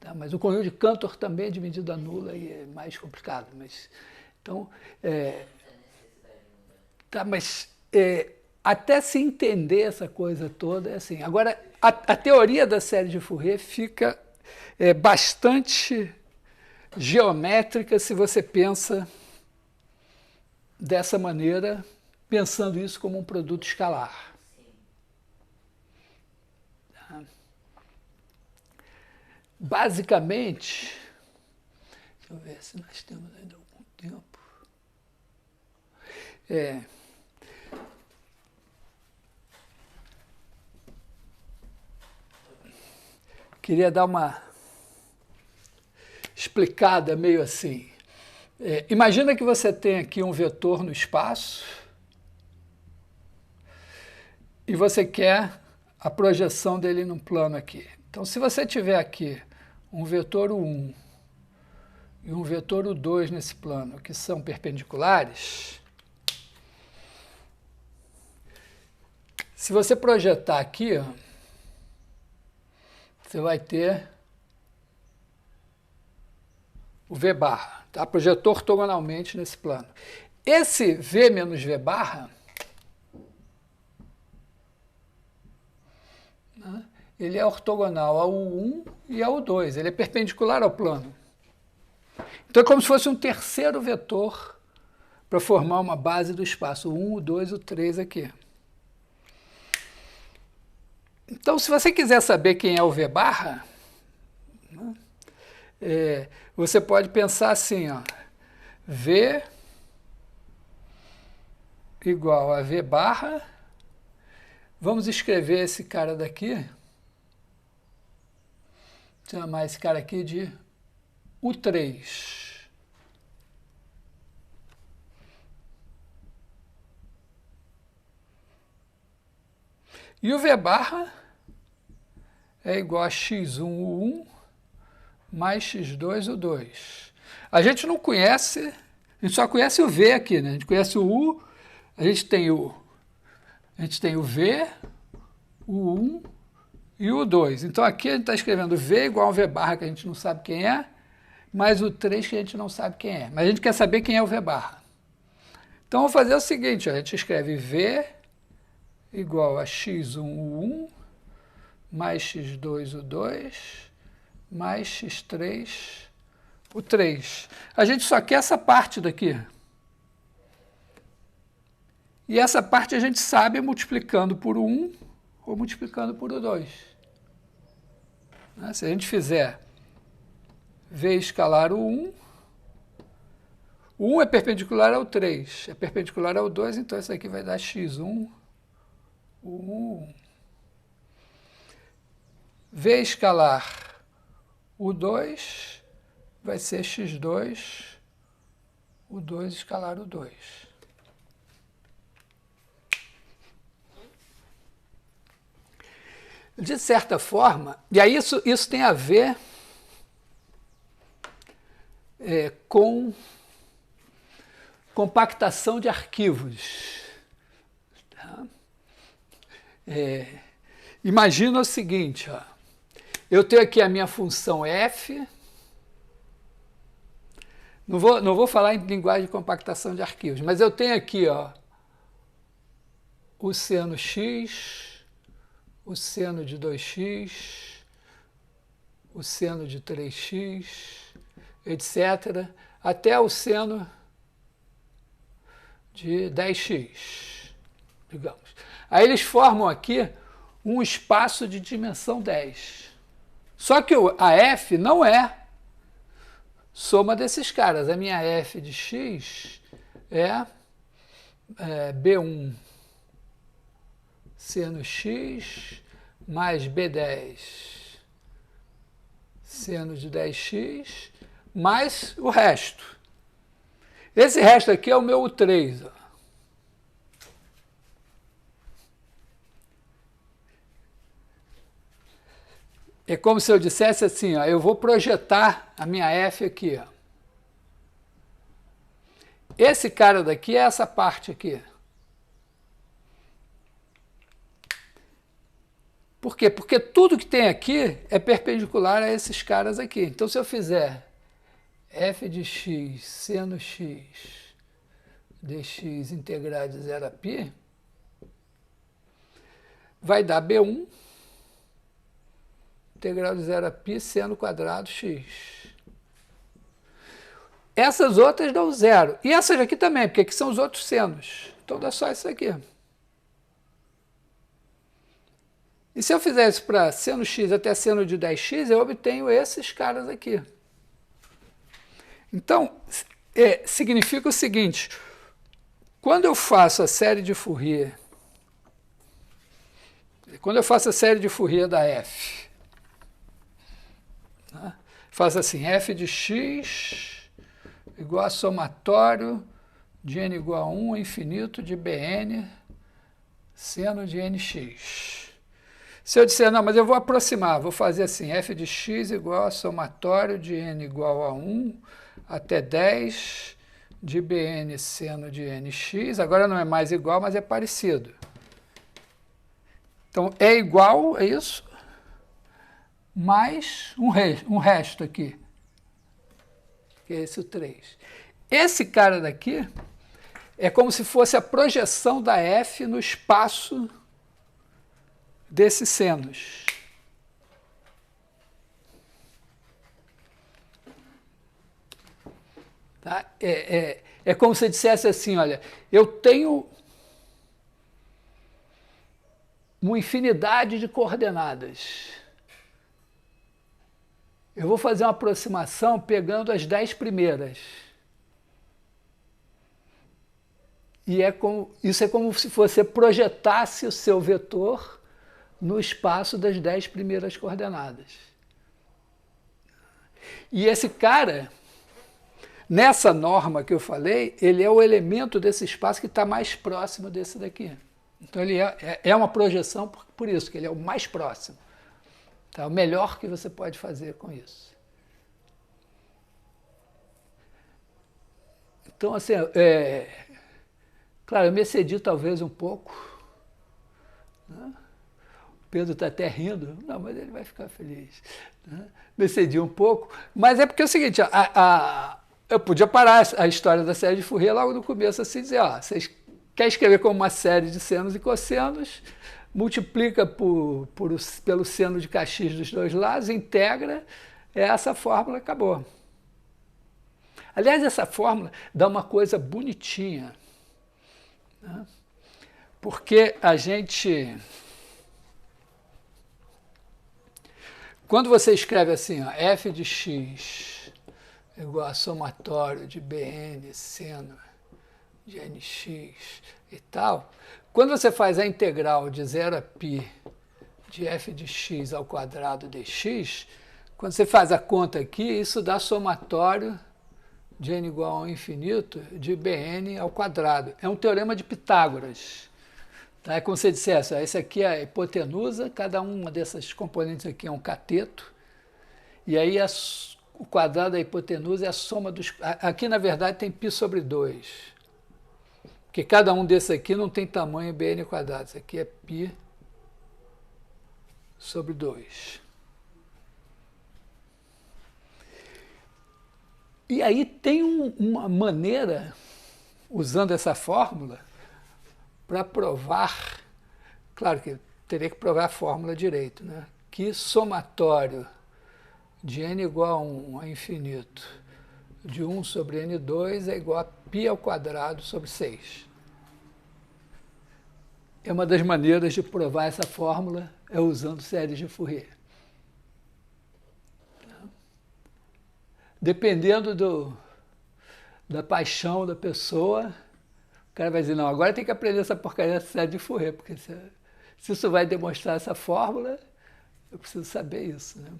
Tá? Mas o conjunto de Cantor também é de medida nula e é mais complicado. Mas, então, tá, mas até se entender essa coisa toda é assim. Agora, a teoria da série de Fourier fica bastante geométrica se você pensa dessa maneira, pensando isso como um produto escalar. Tá? Basicamente, deixa eu ver se nós temos ainda algum tempo. Queria dar uma explicada meio assim. Imagina que você tem aqui um vetor no espaço e você quer a projeção dele num plano aqui. Então, se você tiver aqui um vetor U1 e um vetor U2 nesse plano, que são perpendiculares, se você projetar aqui, ó, você vai ter o V barra, tá? Projetou ortogonalmente nesse plano. Esse V menos V barra, né, ele é ortogonal ao U1 e ao U2, ele é perpendicular ao plano. Então é como se fosse um terceiro vetor para formar uma base do espaço, o 1, o 2, o 3 aqui. Então, se você quiser saber quem é o V barra, né, você pode pensar assim, ó, V igual a V barra, vamos escrever esse cara daqui, chamar esse cara aqui de U3. E o V barra é igual a x1U1 mais x2U2. A gente não conhece, a gente só conhece o V aqui, né? A gente conhece o U, a gente tem o V, o 1 e o 2. Então aqui a gente está escrevendo V igual a V barra, que a gente não sabe quem é, mais o 3 que a gente não sabe quem é. Mas a gente quer saber quem é o V barra. Então vamos fazer o seguinte, ó, a gente escreve V igual a x1U1 mais x2U2 mais x3U3. A gente só quer essa parte daqui. E essa parte a gente sabe multiplicando por 1 ou multiplicando por 2. Se a gente fizer V escalar o 1, o 1 é perpendicular ao 3, é perpendicular ao 2, então isso aqui vai dar x1, o 1. V escalar o 2 vai ser x2, o 2 escalar o 2. De certa forma, e aí isso tem a ver com compactação de arquivos. Tá? Imagina o seguinte, ó, eu tenho aqui a minha função f, não vou falar em linguagem de compactação de arquivos, mas eu tenho aqui, ó, o seno x, o seno de 2x, o seno de 3x, etc., até o seno de 10x, digamos. Aí eles formam aqui um espaço de dimensão 10. Só que a f não é soma desses caras. A minha f de x é B1 seno x mais B10 seno de 10x mais o resto. Esse resto aqui é o meu U3. Ó. É como se eu dissesse assim, ó, eu vou projetar a minha F aqui. Ó. Esse cara daqui é essa parte aqui. Por quê? Porque tudo que tem aqui é perpendicular a esses caras aqui. Então, se eu fizer f de x seno x dx integral de 0 a π, vai dar B1 integral de 0 a π seno quadrado x. Essas outras dão zero. E essas aqui também, porque aqui são os outros senos. Então dá só isso aqui. E se eu fizer isso para seno x até seno de 10x, eu obtenho esses caras aqui. Então, significa o seguinte, quando eu faço a série de Fourier, da f, tá? Faço assim, f de x igual a somatório de n igual a 1 infinito de bn seno de nx. Se eu disser, não, mas eu vou aproximar, vou fazer assim, f de x igual a somatório de n igual a 1 até 10 de bn seno de nx, agora não é mais igual, mas é parecido. Então, é igual, é isso, mais um resto aqui, que é esse o 3. Esse cara daqui é como se fosse a projeção da f no espaço desses senos. Tá? É como se dissesse assim, olha, eu tenho uma infinidade de coordenadas. Eu vou fazer uma aproximação pegando as 10 primeiras. E isso é como se você projetasse o seu vetor no espaço das 10 primeiras coordenadas. E esse cara, nessa norma que eu falei, ele é o elemento desse espaço que está mais próximo desse daqui. Então ele é uma projeção por isso, que ele é o mais próximo. Tá? O melhor que você pode fazer com isso. Então, assim, claro, eu me excedi talvez um pouco, né? O Pedro está até rindo, não, mas ele vai ficar feliz. Né? Me excedi um pouco, mas é porque é o seguinte, eu podia parar a história da série de Fourier logo no começo, assim, dizer, ó, vocês querem escrever como uma série de senos e cossenos, multiplica pelo seno de Cauchy dos dois lados, integra, essa fórmula acabou. Aliás, essa fórmula dá uma coisa bonitinha, né? Porque a gente... Quando você escreve assim, ó, f de x igual a somatório de bn seno de nx e tal, quando você faz a integral de 0 a π de f de x ao quadrado dx, quando você faz a conta aqui, isso dá somatório de n igual a 1 infinito de bn ao quadrado. É um teorema de Pitágoras. Tá? É como se você dissesse, ó, esse aqui é a hipotenusa, cada uma dessas componentes aqui é um cateto, e aí o quadrado da hipotenusa é a soma dos... Aqui, na verdade, tem π sobre 2, porque cada um desses aqui não tem tamanho bn quadrado, isso aqui é π sobre 2. E aí tem uma maneira, usando essa fórmula, para provar, claro que teria que provar a fórmula direito, né? Que somatório de n igual a 1 a infinito de 1 sobre n2 é igual a π ao quadrado sobre 6. É uma das maneiras de provar essa fórmula, é usando séries de Fourier. Dependendo da paixão da pessoa, o cara vai dizer, não, agora tem que aprender essa porcaria dessa série de Fourier, porque se isso vai demonstrar essa fórmula, eu preciso saber isso. Né?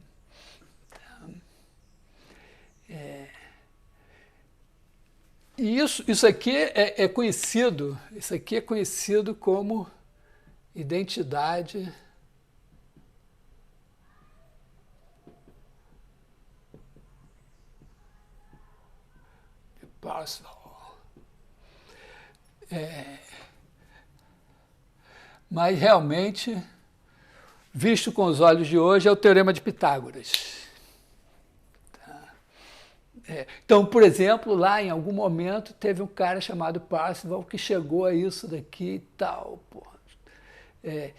E isso aqui é conhecido, isso aqui é conhecido como identidade Parzival. Mas realmente, visto com os olhos de hoje, é o Teorema de Pitágoras. Então, por exemplo, lá em algum momento teve um cara chamado Parzival que chegou a isso daqui e tal. Porra.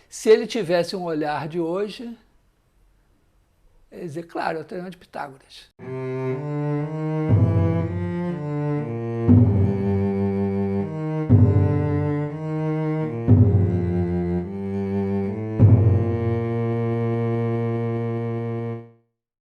Se ele tivesse um olhar de hoje, ele dizer, claro, é o Teorema de Pitágoras.